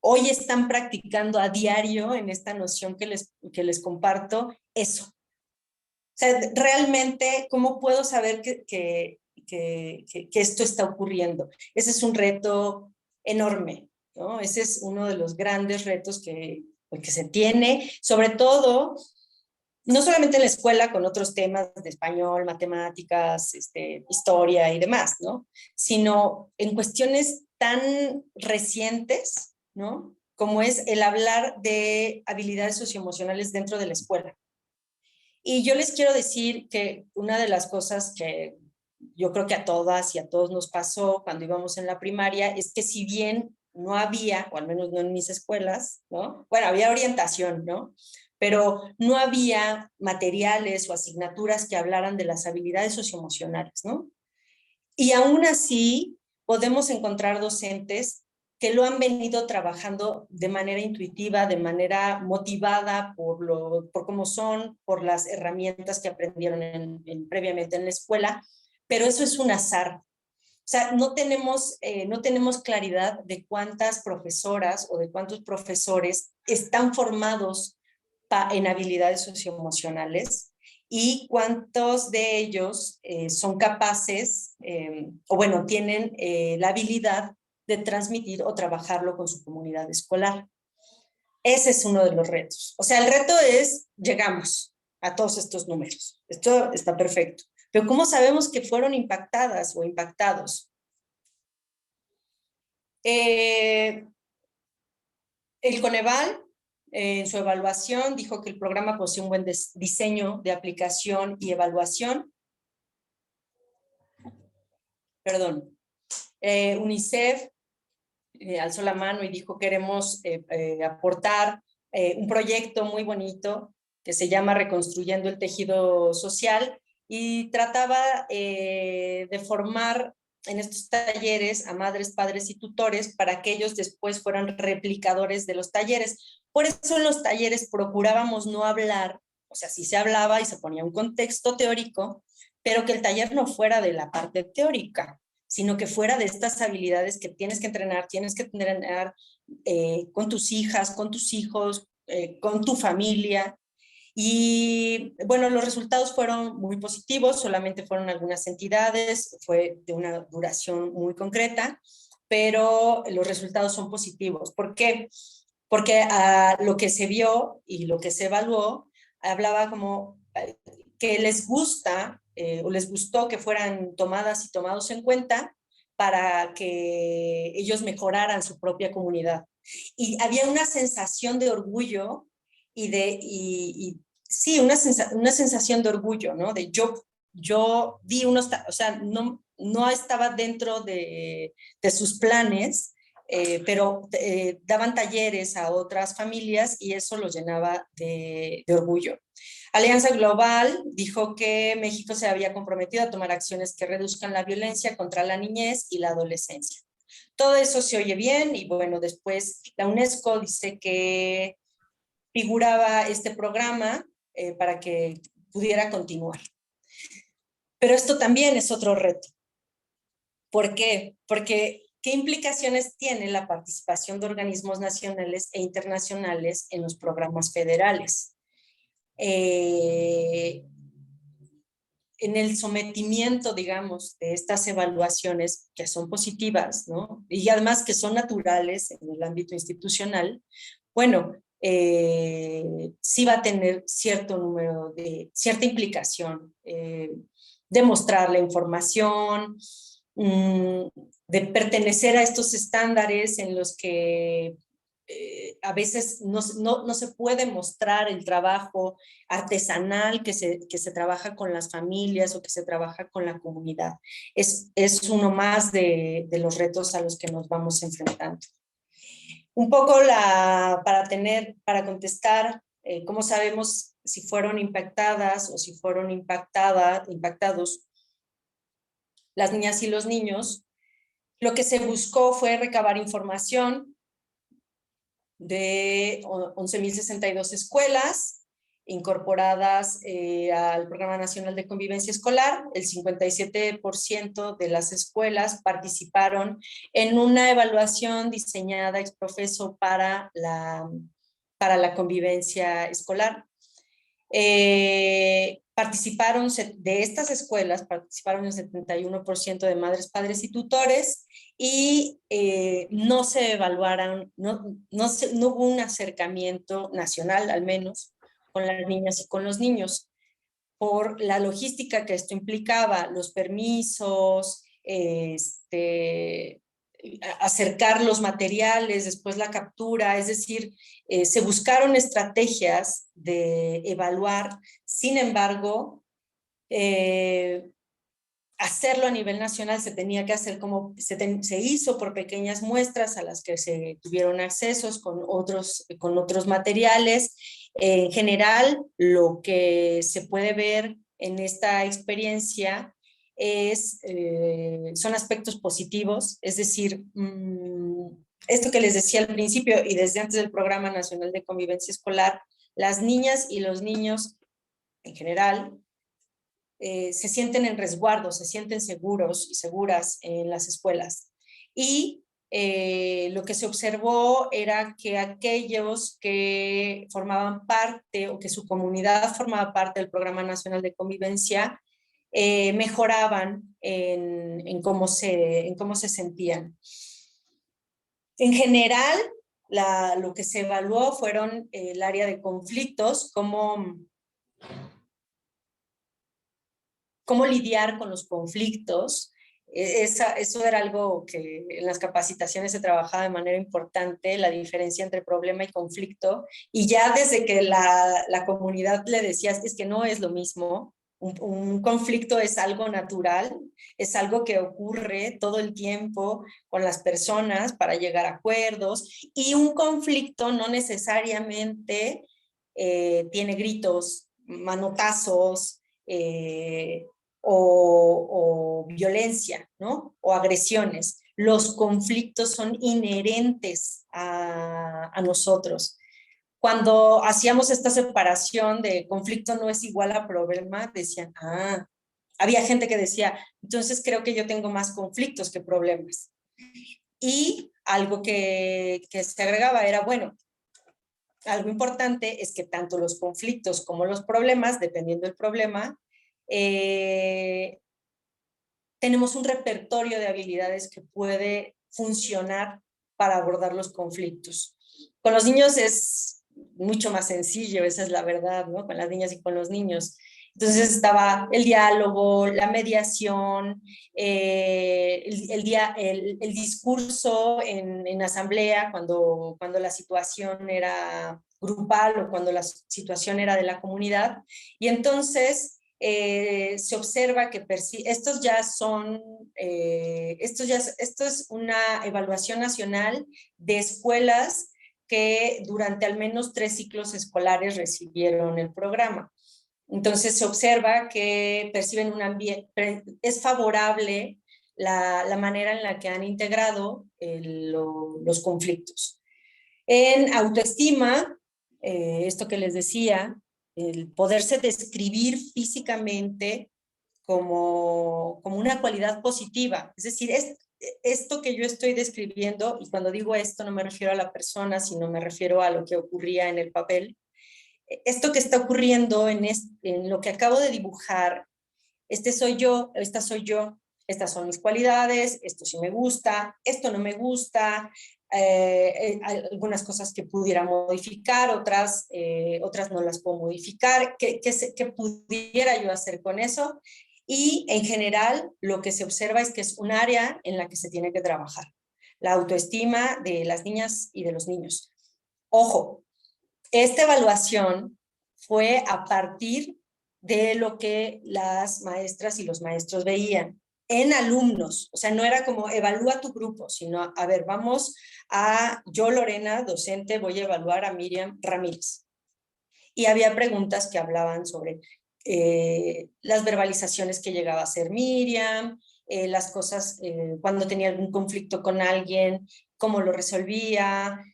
hoy están practicando a diario en esta noción que les comparto eso? O sea, realmente, ¿cómo puedo saber que esto está ocurriendo? Ese es un reto enorme, ¿no? Ese es uno de los grandes retos que se tiene, sobre todo no solamente en la escuela con otros temas de español, matemáticas, historia y demás, ¿no? Sino en cuestiones tan recientes, ¿no? Como es el hablar de habilidades socioemocionales dentro de la escuela. Y yo les quiero decir que una de las cosas que yo creo que a todas y a todos nos pasó cuando íbamos en la primaria es que si bien no había, o al menos no en mis escuelas, ¿no? Bueno, había orientación, ¿no? Pero no había materiales o asignaturas que hablaran de las habilidades socioemocionales, ¿no? Y aún así podemos encontrar docentes que lo han venido trabajando de manera intuitiva, de manera motivada por cómo son, por las herramientas que aprendieron previamente en la escuela, pero eso es un azar. O sea, no tenemos claridad de cuántas profesoras o de cuántos profesores están formados en habilidades socioemocionales y cuántos de ellos son capaces, o bueno, tienen la habilidad de transmitir o trabajarlo con su comunidad escolar. Ese es uno de los retos. O sea, el reto es, llegamos a todos estos números. Esto está perfecto. Pero ¿cómo sabemos que fueron impactadas o impactados? El Coneval, en su evaluación, dijo que el programa posee un buen diseño de aplicación y evaluación. Perdón. UNICEF alzó la mano y dijo queremos aportar un proyecto muy bonito que se llama Reconstruyendo el Tejido Social y trataba de formar en estos talleres a madres, padres y tutores para que ellos después fueran replicadores de los talleres. Por eso en los talleres procurábamos no hablar, o sea, sí se hablaba y se ponía un contexto teórico, pero que el taller no fuera de la parte teórica, sino que fuera de estas habilidades que tienes que entrenar con tus hijas, con tus hijos, con tu familia. Y bueno, los resultados fueron muy positivos, solamente fueron algunas entidades, fue de una duración muy concreta, pero los resultados son positivos. ¿Por qué? Porque lo que se vio y lo que se evaluó hablaba como que les gusta o les gustó que fueran tomadas y tomados en cuenta para que ellos mejoraran su propia comunidad. Y había una sensación de orgullo sí, una sensación de orgullo, ¿no? De yo vi unos, o sea, no estaba dentro de sus planes, pero daban talleres a otras familias y eso los llenaba de orgullo. Alianza Global dijo que México se había comprometido a tomar acciones que reduzcan la violencia contra la niñez y la adolescencia. Todo eso se oye bien y bueno, después la UNESCO dice que figuraba este programa para que pudiera continuar. Pero esto también es otro reto. ¿Por qué? Porque ¿qué implicaciones tiene la participación de organismos nacionales e internacionales en los programas federales? En el sometimiento, digamos, de estas evaluaciones que son positivas, ¿no? Y además que son naturales en el ámbito institucional, bueno, sí va a tener cierto número cierta implicación, de mostrar la información, de pertenecer a estos estándares en los que a veces no se puede mostrar el trabajo artesanal que se trabaja con las familias o que se trabaja con la comunidad. Es uno más de los retos a los que nos vamos enfrentando. Un poco para contestar, ¿cómo sabemos si fueron impactadas o si fueron impactados las niñas y los niños? Lo que se buscó fue recabar información de 11.062 escuelas incorporadas al Programa Nacional de Convivencia Escolar. El 57% de las escuelas participaron en una evaluación diseñada ex profeso para la convivencia escolar. Participaron de estas escuelas, participaron el 71% de madres, padres y tutores y no se evaluaron, no hubo un acercamiento nacional al menos, con las niñas y con los niños, por la logística que esto implicaba, los permisos, acercar los materiales, después la captura, es decir, se buscaron estrategias de evaluar, sin embargo, hacerlo a nivel nacional se tenía que hacer como se hizo por pequeñas muestras a las que se tuvieron accesos con otros materiales. En general, lo que se puede ver en esta experiencia son aspectos positivos, es decir, esto que les decía al principio y desde antes del Programa Nacional de Convivencia Escolar, las niñas y los niños en general se sienten en resguardo, se sienten seguros y seguras en las escuelas. Y lo que se observó era que aquellos que formaban parte o que su comunidad formaba parte del Programa Nacional de Convivencia mejoraban en cómo se sentían. En general, lo que se evaluó fueron el área de conflictos, cómo lidiar con los conflictos. Eso era algo que en las capacitaciones se trabajaba de manera importante, la diferencia entre problema y conflicto, y ya desde que la comunidad le decía, es que no es lo mismo, un conflicto es algo natural, es algo que ocurre todo el tiempo con las personas para llegar a acuerdos, y un conflicto no necesariamente tiene gritos, manotazos, o violencia, ¿no? O agresiones. Los conflictos son inherentes a nosotros. Cuando hacíamos esta separación de conflicto no es igual a problema, decían, había gente que decía, entonces creo que yo tengo más conflictos que problemas. Y algo que se agregaba era, bueno, algo importante es que tanto los conflictos como los problemas, dependiendo del problema, tenemos un repertorio de habilidades que puede funcionar para abordar los conflictos. Con los niños es mucho más sencillo, esa es la verdad, ¿no? Con las niñas y con los niños. Entonces estaba el diálogo, la mediación, el discurso en asamblea cuando la situación era grupal o cuando la situación era de la comunidad. Y entonces se observa que esto es una evaluación nacional de escuelas que durante al menos 3 ciclos escolares recibieron el programa. Entonces se observa que perciben un ambiente, es favorable la manera en la que han integrado los conflictos. En autoestima, esto que les decía, el poderse describir físicamente como una cualidad positiva. Es decir, esto que yo estoy describiendo, y cuando digo esto no me refiero a la persona, sino me refiero a lo que ocurría en el papel. Esto que está ocurriendo en lo que acabo de dibujar, soy yo, esta soy yo, estas son mis cualidades, esto sí me gusta, esto no me gusta, hay algunas cosas que pudiera modificar, otras no las puedo modificar, ¿qué pudiera yo hacer con eso? Y en general lo que se observa es que es un área en la que se tiene que trabajar, la autoestima de las niñas y de los niños. Ojo, esta evaluación fue a partir de lo que las maestras y los maestros veían en alumnos. O sea, no era como evalúa tu grupo, sino, a ver, yo, Lorena, docente, voy a evaluar a Miriam Ramírez. Y había preguntas que hablaban sobre las verbalizaciones que llegaba a hacer Miriam, las cosas, cuando tenía algún conflicto con alguien, cómo lo resolvía,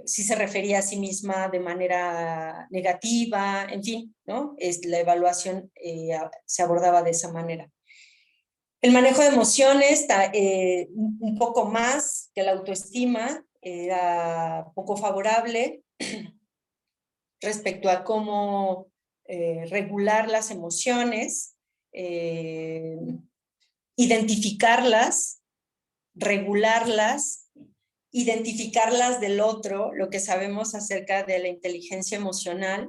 si se refería a sí misma de manera negativa, en fin, ¿no? La evaluación se abordaba de esa manera. El manejo de emociones, un poco más que la autoestima, era poco favorable respecto a cómo regular las emociones, identificarlas, regularlas identificarlas del otro, lo que sabemos acerca de la inteligencia emocional,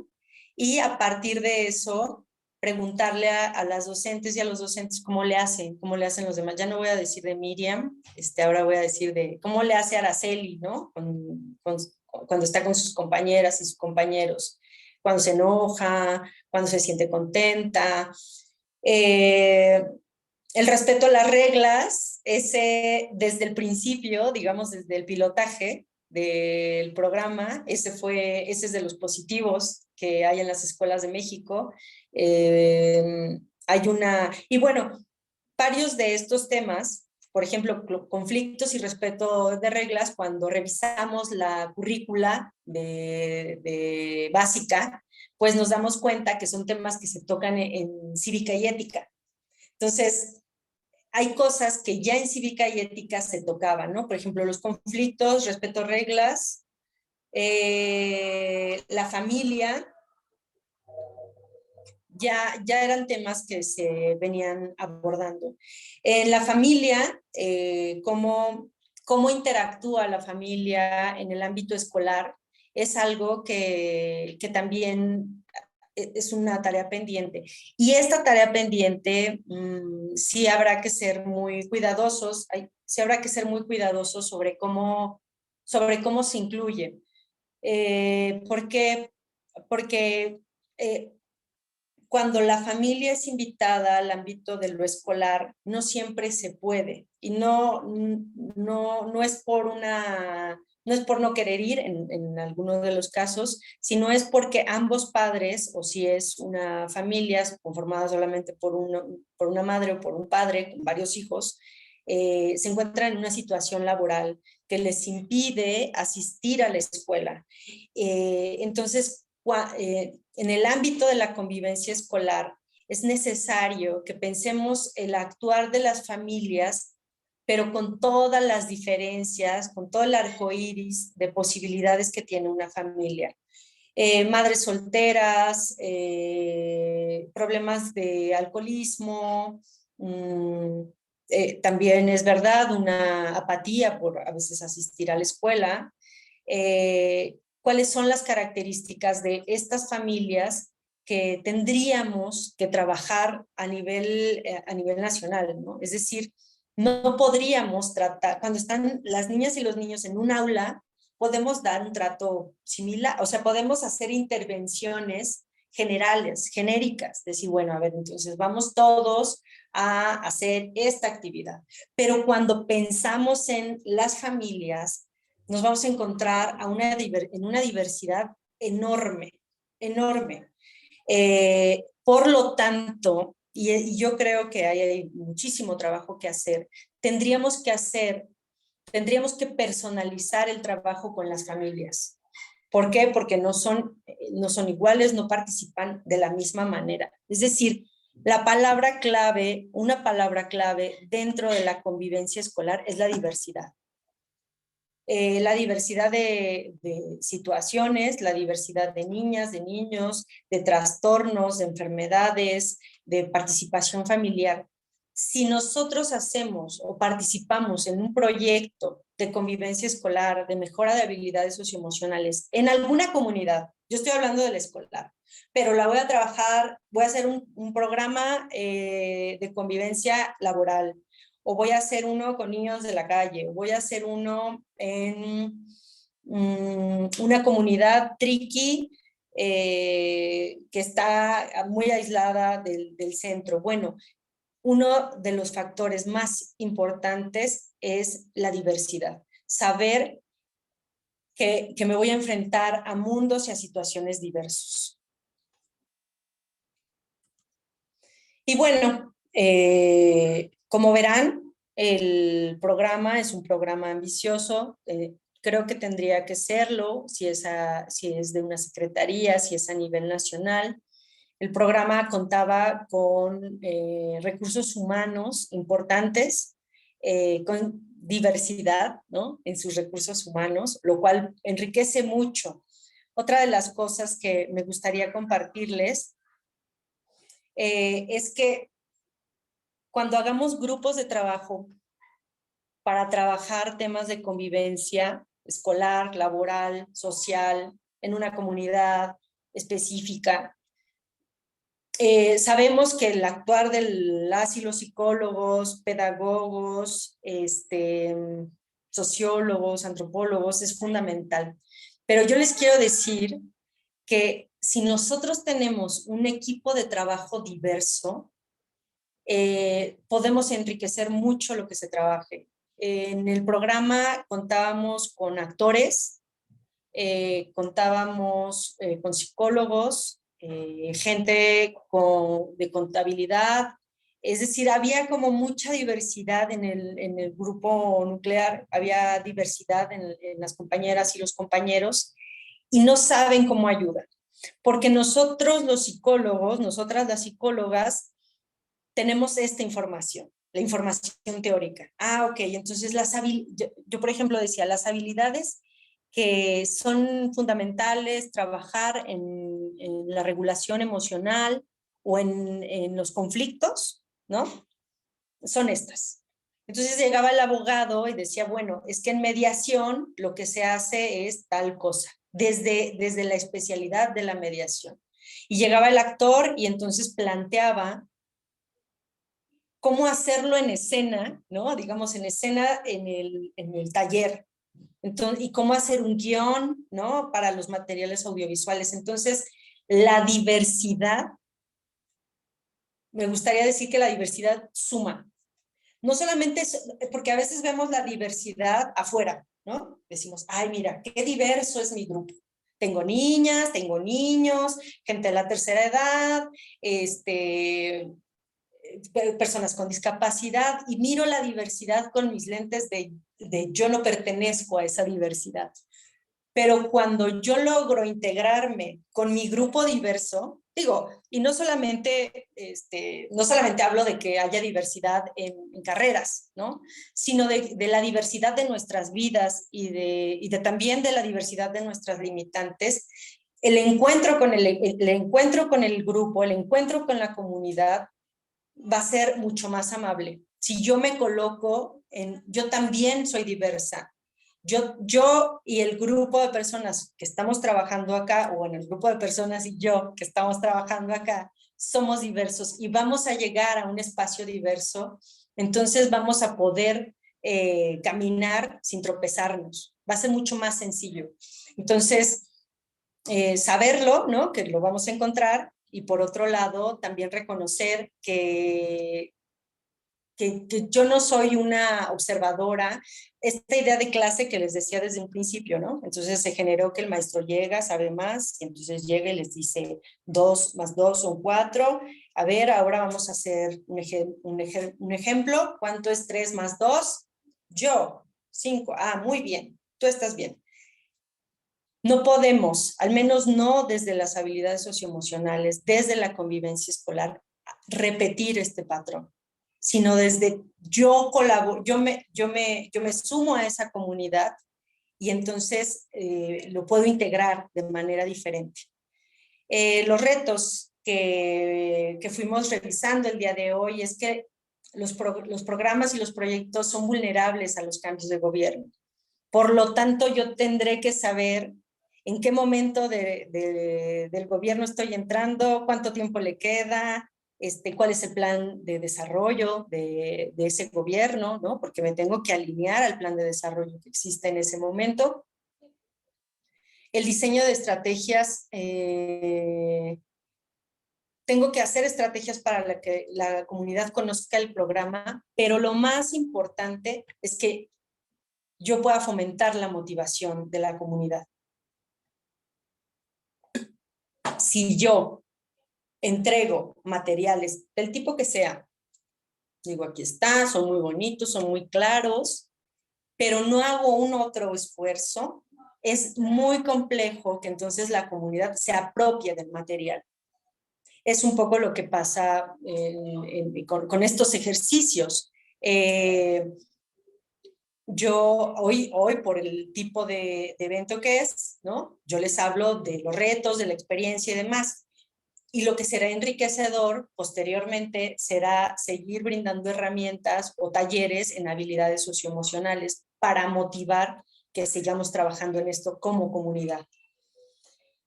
y a partir de eso preguntarle a las docentes y a los docentes cómo le hacen los demás. Ya no voy a decir de Miriam, ahora voy a decir de cómo le hace Araceli, ¿no? Cuando está con sus compañeras y sus compañeros, cuando se enoja, cuando se siente contenta. El respeto a las reglas, ese desde el principio, digamos desde el pilotaje del programa, ese es de los positivos que hay en las escuelas de México. Y bueno, varios de estos temas, por ejemplo, conflictos y respeto de reglas, cuando revisamos la currícula de básica, pues nos damos cuenta que son temas que se tocan en cívica y ética. Entonces, hay cosas que ya en cívica y ética se tocaban, ¿no? Por ejemplo, los conflictos, respeto a reglas, la familia, ya eran temas que se venían abordando. En la familia, cómo interactúa la familia en el ámbito escolar, es algo que también es una tarea pendiente. Y esta tarea pendiente sí habrá que ser muy cuidadosos, sobre cómo se incluye. ¿Por qué? Porque cuando la familia es invitada al ámbito de lo escolar, no siempre se puede. Y no es por no querer ir en algunos de los casos, sino es porque ambos padres, o si es una familia conformada solamente por una madre o por un padre con varios hijos, se encuentran en una situación laboral que les impide asistir a la escuela. Entonces, en el ámbito de la convivencia escolar, es necesario que pensemos el actuar de las familias, pero con todas las diferencias, con todo el arco iris de posibilidades que tiene una familia. Madres solteras, problemas de alcoholismo, también es verdad una apatía por a veces asistir a la escuela. ¿Cuáles son las características de estas familias que tendríamos que trabajar a nivel nacional, ¿no? Es decir, no podríamos tratar, cuando están las niñas y los niños en un aula, podemos dar un trato similar, o sea, podemos hacer intervenciones generales, genéricas, decir, bueno, a ver, entonces vamos todos a hacer esta actividad. Pero cuando pensamos en las familias, nos vamos a encontrar en una diversidad enorme, enorme. Por lo tanto, y yo creo que hay muchísimo trabajo que hacer, tendríamos que personalizar el trabajo con las familias. ¿Por qué? Porque no son iguales, no participan de la misma manera. Es decir, una palabra clave dentro de la convivencia escolar es la diversidad. La diversidad de situaciones, la diversidad de niñas, de niños, de trastornos, de enfermedades, de participación familiar. Si nosotros hacemos o participamos en un proyecto de convivencia escolar, de mejora de habilidades socioemocionales en alguna comunidad, yo estoy hablando de la escolar, pero la voy a trabajar, voy a hacer un programa de convivencia laboral, o voy a hacer uno con niños de la calle, o voy a hacer uno en una comunidad triqui que está muy aislada del centro. Bueno, uno de los factores más importantes es la diversidad. Saber que me voy a enfrentar a mundos y a situaciones diversos. Y bueno, como verán, el programa es un programa ambicioso. Creo que tendría que serlo si es de una secretaría, si es a nivel nacional. El programa contaba con recursos humanos importantes, con diversidad, ¿no?, en sus recursos humanos, lo cual enriquece mucho. Otra de las cosas que me gustaría compartirles es que cuando hagamos grupos de trabajo para trabajar temas de convivencia escolar, laboral, social, en una comunidad específica. Sabemos que el actuar de las y los psicólogos, pedagogos, sociólogos, antropólogos es fundamental. Pero yo les quiero decir que si nosotros tenemos un equipo de trabajo diverso, podemos enriquecer mucho lo que se trabaje. En el programa contábamos con actores, contábamos con psicólogos, gente de contabilidad, es decir, había como mucha diversidad en el grupo nuclear, había diversidad en las compañeras y los compañeros, y no saben cómo ayudar. Porque nosotros los psicólogos, nosotras las psicólogas, tenemos esta información, la información teórica. Ok, entonces yo por ejemplo decía, las habilidades que son fundamentales, trabajar en la regulación emocional o en los conflictos, ¿no? Son estas. Entonces llegaba el abogado y decía, bueno, es que en mediación lo que se hace es tal cosa, desde la especialidad de la mediación. Y llegaba el actor y entonces planteaba cómo hacerlo en escena, ¿no? Digamos, en escena en el taller. Entonces, y cómo hacer un guión, ¿no? Para los materiales audiovisuales. Entonces, la diversidad, me gustaría decir que la diversidad suma. No solamente porque a veces vemos la diversidad afuera, ¿no? Decimos, ay, mira, qué diverso es mi grupo. Tengo niñas, tengo niños, gente de la tercera edad, personas con discapacidad, y miro la diversidad con mis lentes de yo no pertenezco a esa diversidad. Pero cuando yo logro integrarme con mi grupo diverso, digo, y no solamente hablo de que haya diversidad en carreras, ¿no? Sino de la diversidad de nuestras vidas y también de la diversidad de nuestras limitantes. El encuentro con el grupo, el encuentro con la comunidad va a ser mucho más amable. Si yo me coloco yo también soy diversa. Yo y el grupo de personas que estamos trabajando acá, o en el grupo de personas y yo que estamos trabajando acá, somos diversos y vamos a llegar a un espacio diverso, entonces vamos a poder caminar sin tropezarnos. Va a ser mucho más sencillo. Entonces, saberlo, ¿no? Que lo vamos a encontrar, y por otro lado, también reconocer que yo no soy una observadora, esta idea de clase que les decía desde un principio, ¿no? Entonces se generó que el maestro llega, sabe más, y entonces llega y les dice 2 más 2 son 4. A ver, ahora vamos a hacer un ejemplo. ¿Cuánto es 3 más 2? Yo, 5. Muy bien, tú estás bien. No podemos, al menos no desde las habilidades socioemocionales, desde la convivencia escolar, repetir este patrón, sino desde yo colaboro, yo me sumo a esa comunidad y entonces lo puedo integrar de manera diferente. Los retos que fuimos revisando el día de hoy es que los programas y los proyectos son vulnerables a los cambios de gobierno. Por lo tanto, yo tendré que saber en qué momento del gobierno estoy entrando, cuánto tiempo le queda, cuál es el plan de desarrollo de ese gobierno, ¿no? Porque me tengo que alinear al plan de desarrollo que existe en ese momento. El diseño de estrategias, tengo que hacer estrategias para que la comunidad conozca el programa, pero lo más importante es que yo pueda fomentar la motivación de la comunidad. Si yo entrego materiales del tipo que sea, digo, aquí está, son muy bonitos, son muy claros, pero no hago un otro esfuerzo, es muy complejo que entonces la comunidad se apropie del material. Es un poco lo que pasa con estos ejercicios. Yo hoy por el tipo de evento que es, ¿no? Yo les hablo de los retos, de la experiencia y demás. Y lo que será enriquecedor posteriormente será seguir brindando herramientas o talleres en habilidades socioemocionales para motivar que sigamos trabajando en esto como comunidad.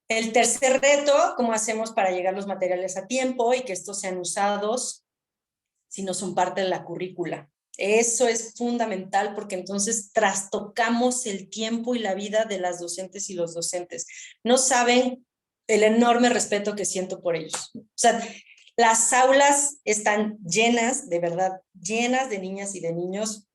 El tercer reto, ¿cómo hacemos para llegar los materiales a tiempo y que estos sean usados si no son parte de la currícula? Eso es fundamental porque entonces trastocamos el tiempo y la vida de las docentes y los docentes. No saben el enorme respeto que siento por ellos. O sea, las aulas están llenas, de verdad, llenas de niñas y de niños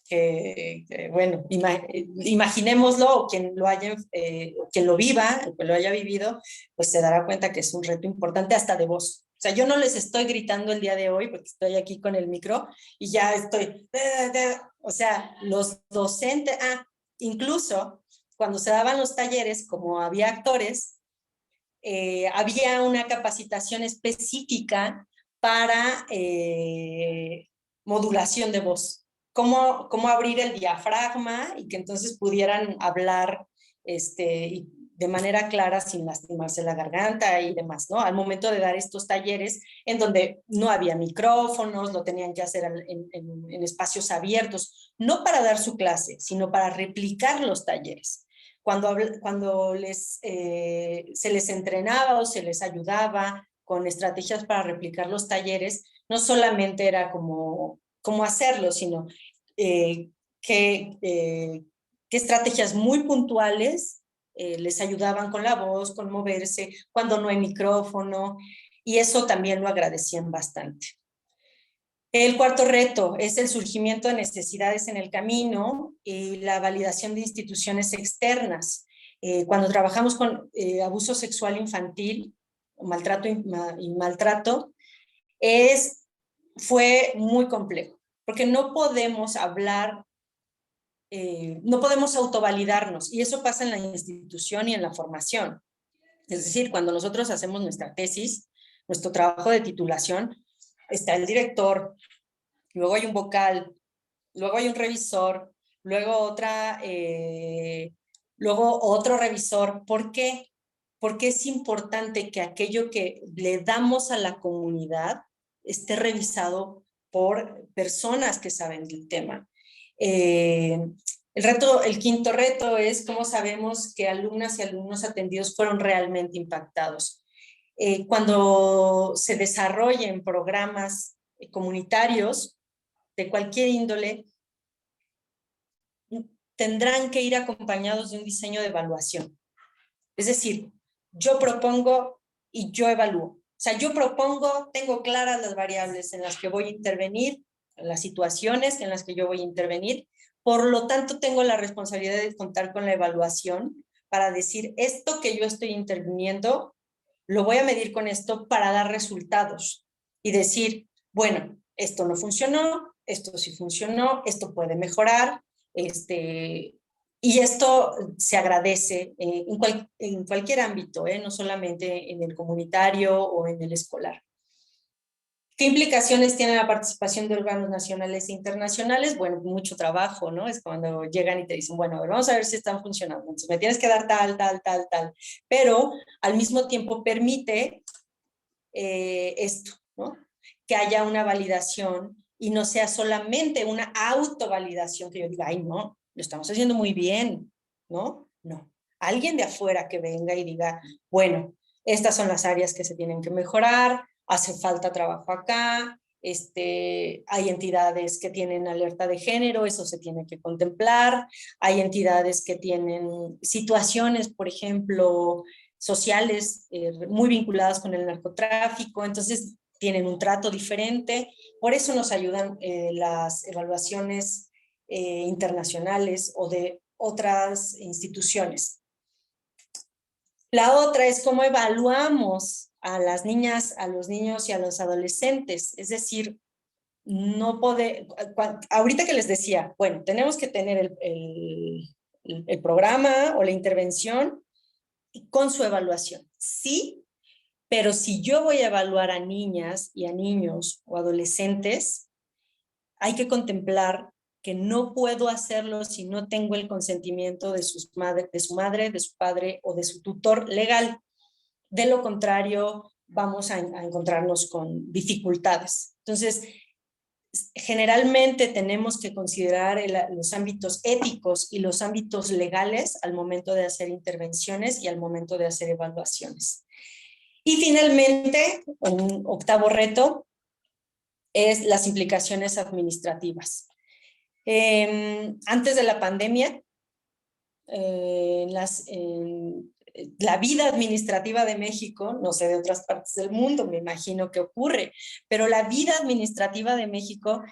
que bueno, imaginémoslo, o quien lo viva, quien lo haya vivido, pues se dará cuenta que es un reto importante hasta de voz. O sea, yo no les estoy gritando el día de hoy porque estoy aquí con el micro y ya estoy, o sea, los docentes, incluso cuando se daban los talleres, como había actores, había una capacitación específica para modulación de voz. Cómo abrir el diafragma y que entonces pudieran hablar de manera clara sin lastimarse la garganta y demás, ¿no? Al momento de dar estos talleres en donde no había micrófonos, lo tenían que hacer en espacios abiertos, no para dar su clase, sino para replicar los talleres. Cuando se les entrenaba o se les ayudaba con estrategias para replicar los talleres, no solamente era como cómo hacerlo, sino qué estrategias muy puntuales les ayudaban con la voz, con moverse, cuando no hay micrófono, y eso también lo agradecían bastante. El cuarto reto es el surgimiento de necesidades en el camino y la validación de instituciones externas. Cuando trabajamos con abuso sexual infantil, maltrato y maltrato, fue muy complejo, porque no podemos hablar, no podemos autovalidarnos, y eso pasa en la institución y en la formación. Es decir, cuando nosotros hacemos nuestra tesis, nuestro trabajo de titulación, está el director, luego hay un vocal, luego hay un revisor, luego otro revisor. ¿Por qué? Porque es importante que aquello que le damos a la comunidad esté revisado por personas que saben del tema. El quinto reto es cómo sabemos que alumnas y alumnos atendidos fueron realmente impactados. Cuando se desarrollen programas comunitarios de cualquier índole, tendrán que ir acompañados de un diseño de evaluación. Es decir, yo propongo y yo evalúo. O sea, yo propongo, tengo claras las variables en las que voy a intervenir, las situaciones en las que yo voy a intervenir, por lo tanto tengo la responsabilidad de contar con la evaluación para decir, esto que yo estoy interviniendo, lo voy a medir con esto para dar resultados y decir, bueno, esto no funcionó, esto sí funcionó, esto puede mejorar, y esto se agradece en cualquier ámbito, no solamente en el comunitario o en el escolar. ¿Qué implicaciones tiene la participación de órganos nacionales e internacionales? Bueno, mucho trabajo, ¿no? Es cuando llegan y te dicen, bueno, a ver, vamos a ver si están funcionando. Entonces, me tienes que dar tal. Pero al mismo tiempo permite esto, ¿no? Que haya una validación y no sea solamente una autovalidación que yo diga, ay, no, lo estamos haciendo muy bien, ¿no? No. Alguien de afuera que venga y diga, bueno, estas son las áreas que se tienen que mejorar, hace falta trabajo acá, hay entidades que tienen alerta de género, eso se tiene que contemplar, hay entidades que tienen situaciones, por ejemplo, sociales muy vinculadas con el narcotráfico, entonces tienen un trato diferente. Por eso nos ayudan las evaluaciones internacionales o de otras instituciones. La otra es cómo evaluamos a las niñas, a los niños y a los adolescentes. Es decir, ahorita que les decía, bueno, tenemos que tener el programa o la intervención con su evaluación. Sí, pero si yo voy a evaluar a niñas y a niños o adolescentes, hay que contemplar que no puedo hacerlo si no tengo el consentimiento de su madre, de su padre o de su tutor legal. De lo contrario, vamos a encontrarnos con dificultades. Entonces, generalmente tenemos que considerar los ámbitos éticos y los ámbitos legales al momento de hacer intervenciones y al momento de hacer evaluaciones. Y finalmente, un octavo reto es las implicaciones administrativas. Antes de la pandemia, la vida administrativa de México, no sé de otras partes del mundo, me imagino que ocurre, pero la vida administrativa de México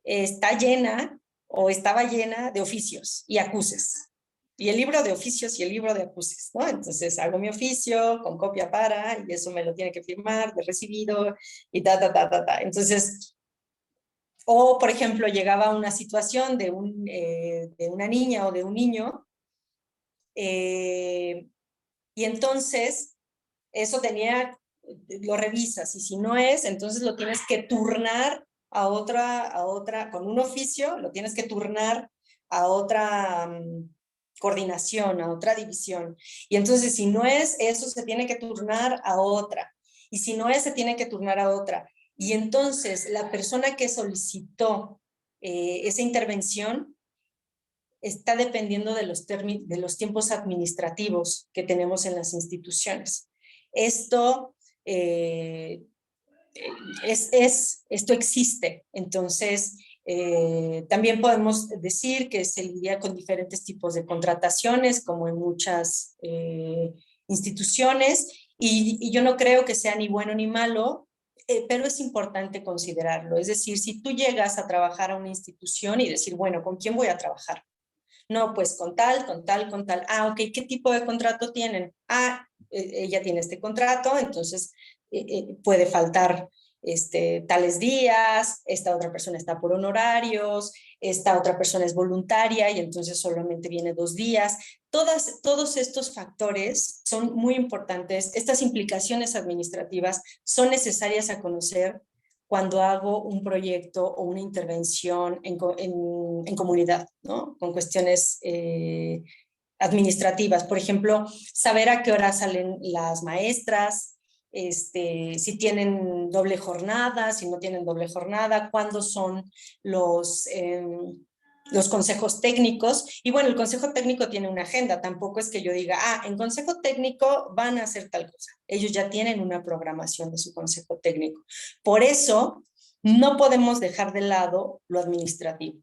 está llena o estaba llena de oficios y acuses. Y el libro de oficios y el libro de acuses, ¿no? Entonces hago mi oficio con copia para, y eso me lo tiene que firmar de recibido, y ta. Entonces, o por ejemplo, llegaba una situación de una niña o de un niño, y entonces eso lo revisas, y si no es, entonces lo tienes que turnar a otra, con un oficio, lo tienes que turnar a otra coordinación, a otra división. Y entonces si no es, eso se tiene que turnar a otra. Y si no es, se tiene que turnar a otra. Y entonces la persona que solicitó esa intervención está dependiendo de los tiempos administrativos que tenemos en las instituciones. Esto existe. Entonces, también podemos decir que se lidia con diferentes tipos de contrataciones, como en muchas instituciones, y yo no creo que sea ni bueno ni malo, pero es importante considerarlo. Es decir, si tú llegas a trabajar a una institución y decir, bueno, ¿con quién voy a trabajar? No, pues con tal. Ah, ok, ¿qué tipo de contrato tienen? Ah, ella tiene este contrato, entonces puede faltar tales días, esta otra persona está por honorarios, esta otra persona es voluntaria y entonces solamente viene 2 días. Todos estos factores son muy importantes. Estas implicaciones administrativas son necesarias a conocer cuando hago un proyecto o una intervención en comunidad, ¿no? Con cuestiones administrativas. Por ejemplo, saber a qué hora salen las maestras, si tienen doble jornada, si no tienen doble jornada, cuándo son los consejos técnicos. Y bueno, el consejo técnico tiene una agenda, tampoco es que yo diga, en consejo técnico van a hacer tal cosa. Ellos ya tienen una programación de su consejo técnico. Por eso, no podemos dejar de lado lo administrativo.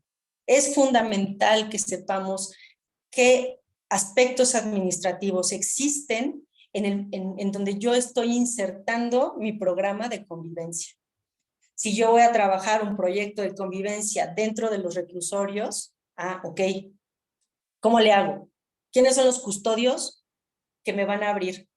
Es fundamental que sepamos qué aspectos administrativos existen en donde yo estoy insertando mi programa de convivencia. Si yo voy a trabajar un proyecto de convivencia dentro de los reclusorios, ok, ¿cómo le hago? ¿Quiénes son los custodios que me van a abrir?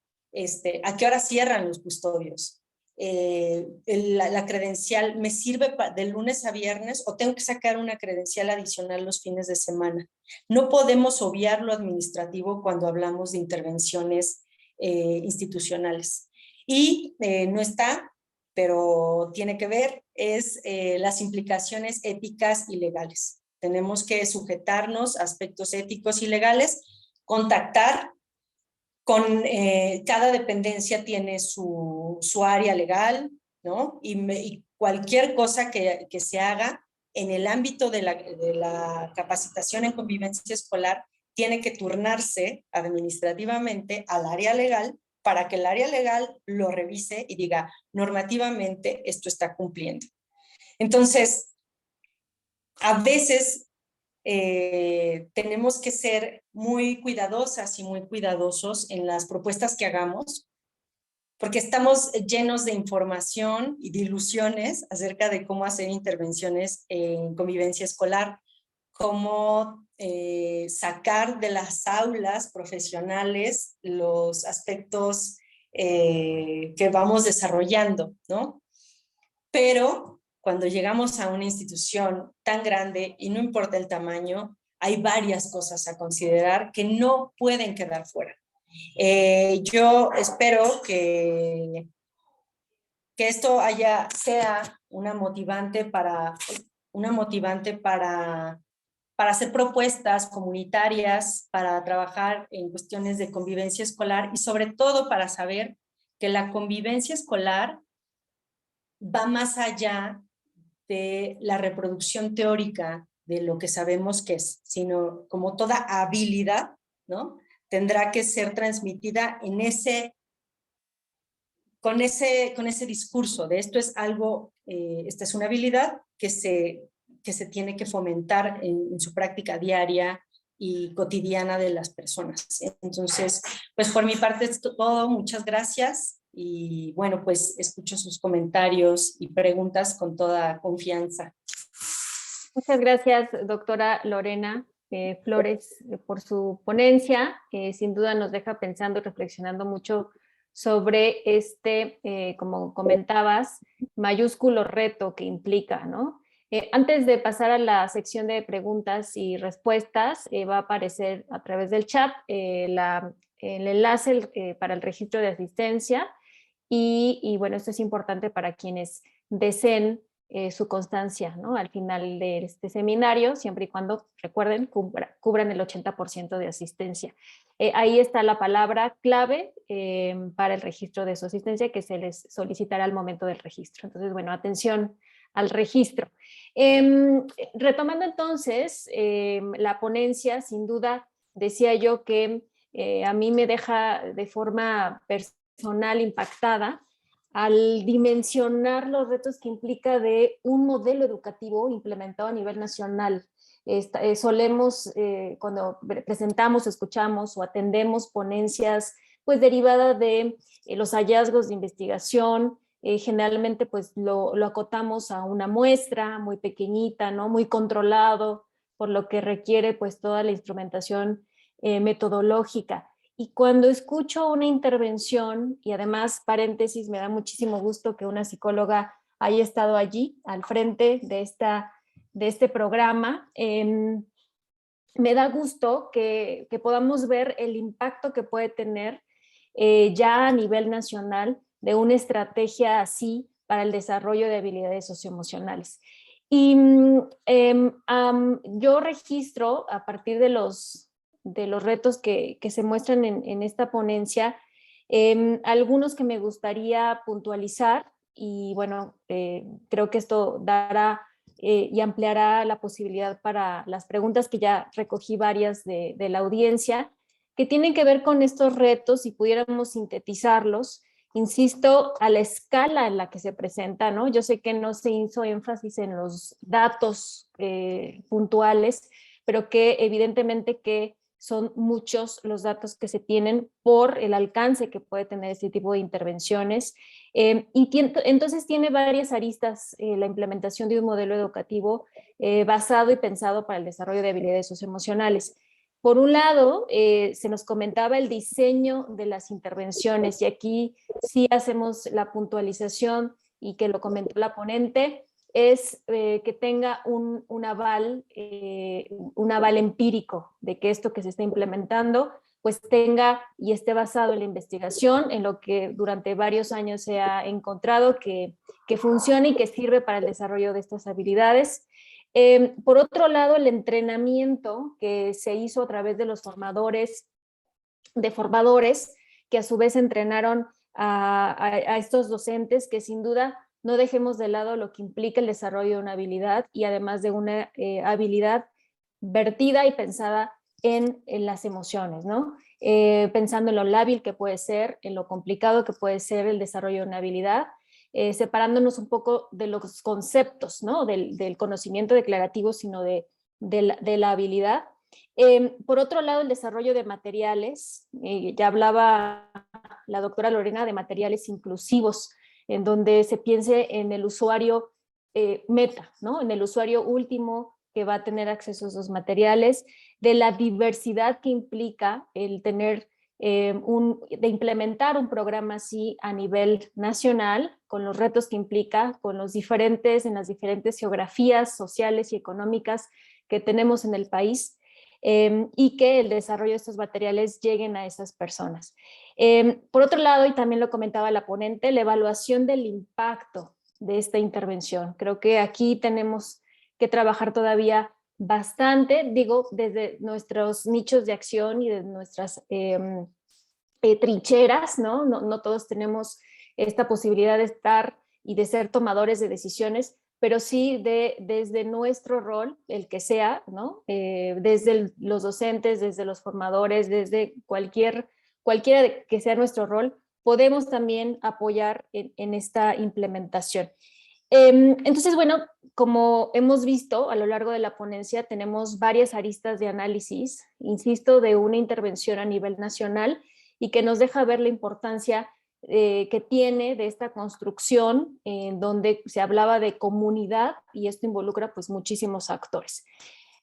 ¿A qué hora cierran los custodios? La credencial, ¿me sirve de lunes a viernes o tengo que sacar una credencial adicional los fines de semana? No podemos obviar lo administrativo cuando hablamos de intervenciones institucionales. Y no está, pero tiene que ver, es las implicaciones éticas y legales. Tenemos que sujetarnos a aspectos éticos y legales, contactar con cada dependencia tiene su área legal, ¿no? Y cualquier cosa que se haga en el ámbito de la capacitación en convivencia escolar tiene que turnarse administrativamente al área legal para que el área legal lo revise y diga, normativamente esto está cumpliendo. Entonces, a veces tenemos que ser muy cuidadosas y muy cuidadosos en las propuestas que hagamos, porque estamos llenos de información y de ilusiones acerca de cómo hacer intervenciones en convivencia escolar, cómo sacar de las aulas profesionales los aspectos que vamos desarrollando, ¿no? Pero cuando llegamos a una institución tan grande, y no importa el tamaño, hay varias cosas a considerar que no pueden quedar fuera. Yo espero que esto sea una motivante para hacer propuestas comunitarias, para trabajar en cuestiones de convivencia escolar y sobre todo para saber que la convivencia escolar va más allá de la reproducción teórica de lo que sabemos que es, sino como toda habilidad, ¿no? Tendrá que ser transmitida en con ese discurso de esto es algo, esta es una habilidad que se tiene que fomentar en su práctica diaria y cotidiana de las personas. Entonces, pues por mi parte es todo, muchas gracias y bueno, pues escucho sus comentarios y preguntas con toda confianza. Muchas gracias, doctora Lorena Flores, por su ponencia. Sin duda nos deja pensando y reflexionando mucho sobre este, como comentabas, mayúsculo reto que implica, ¿no? Antes de pasar a la sección de preguntas y respuestas, va a aparecer a través del chat el enlace para el registro de asistencia y bueno, esto es importante para quienes deseen su constancia, ¿no? Al final de este seminario, siempre y cuando, recuerden, cubran el 80% de asistencia. Ahí está la palabra clave para el registro de su asistencia que se les solicitará al momento del registro. Entonces, bueno, atención al registro. Retomando entonces la ponencia, sin duda, decía yo que a mí me deja de forma personal impactada al dimensionar los retos que implica de un modelo educativo implementado a nivel nacional. Solemos, cuando presentamos, escuchamos o atendemos ponencias, pues derivadas de los hallazgos de investigación, generalmente pues lo acotamos a una muestra muy pequeñita, ¿no? Muy controlado, por lo que requiere pues toda la instrumentación metodológica. Y cuando escucho una intervención, y además, paréntesis, me da muchísimo gusto que una psicóloga haya estado allí al frente de este programa, me da gusto que podamos ver el impacto que puede tener ya a nivel nacional de una estrategia así para el desarrollo de habilidades socioemocionales. Y yo registro a partir de los retos que se muestran en esta ponencia, algunos que me gustaría puntualizar y bueno, creo que esto dará y ampliará la posibilidad para las preguntas que ya recogí varias de la audiencia, que tienen que ver con estos retos y pudiéramos sintetizarlos, insisto, a la escala en la que se presenta, ¿no? Yo sé que no se hizo énfasis en los datos puntuales, pero que evidentemente que son muchos los datos que se tienen por el alcance que puede tener este tipo de intervenciones. Entonces tiene varias aristas la implementación de un modelo educativo basado y pensado para el desarrollo de habilidades socioemocionales. Por un lado, se nos comentaba el diseño de las intervenciones y aquí sí hacemos la puntualización y que lo comentó la ponente, es que tenga un aval empírico de que esto que se está implementando pues tenga y esté basado en la investigación, en lo que durante varios años se ha encontrado que funciona y que sirve para el desarrollo de estas habilidades. Por otro lado, el entrenamiento que se hizo a través de los formadores que a su vez entrenaron a estos docentes, que sin duda no dejemos de lado lo que implica el desarrollo de una habilidad y además de una habilidad vertida y pensada en las emociones, ¿no? Pensando en lo lábil que puede ser, en lo complicado que puede ser el desarrollo de una habilidad, separándonos un poco de los conceptos, ¿no? Del conocimiento declarativo, sino de la habilidad. Por otro lado, el desarrollo de materiales, ya hablaba la doctora Lorena de materiales inclusivos, en donde se piense en el usuario meta, ¿no? En el usuario último que va a tener acceso a esos materiales, de la diversidad que implica el tener de implementar un programa así a nivel nacional, con los retos que implica, con los en las diferentes geografías sociales y económicas que tenemos en el país, y que el desarrollo de estos materiales lleguen a esas personas. Por otro lado, y también lo comentaba la ponente, la evaluación del impacto de esta intervención. Creo que aquí tenemos que trabajar todavía bastante, digo, desde nuestros nichos de acción y de nuestras trincheras, ¿no? No todos tenemos esta posibilidad de estar y de ser tomadores de decisiones, pero sí desde nuestro rol, el que sea, ¿no? Desde los docentes, desde los formadores, desde cualquiera que sea nuestro rol, podemos también apoyar en esta implementación. Entonces, bueno, como hemos visto a lo largo de la ponencia, tenemos varias aristas de análisis, insisto, de una intervención a nivel nacional y que nos deja ver la importancia que tiene de esta construcción en donde se hablaba de comunidad y esto involucra pues muchísimos actores.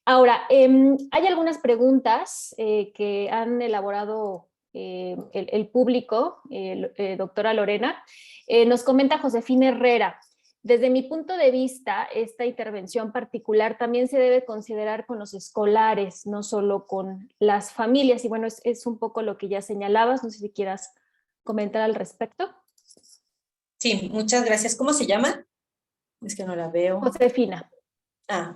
Ahora, hay algunas preguntas que han elaborado el público, doctora Lorena. Nos comenta Josefina Herrera. Desde mi punto de vista, esta intervención particular también se debe considerar con los escolares, no solo con las familias. Y bueno, es un poco lo que ya señalabas. No sé si quieras comentar al respecto. Sí, muchas gracias. ¿Cómo se llama? Es que no la veo. Josefina.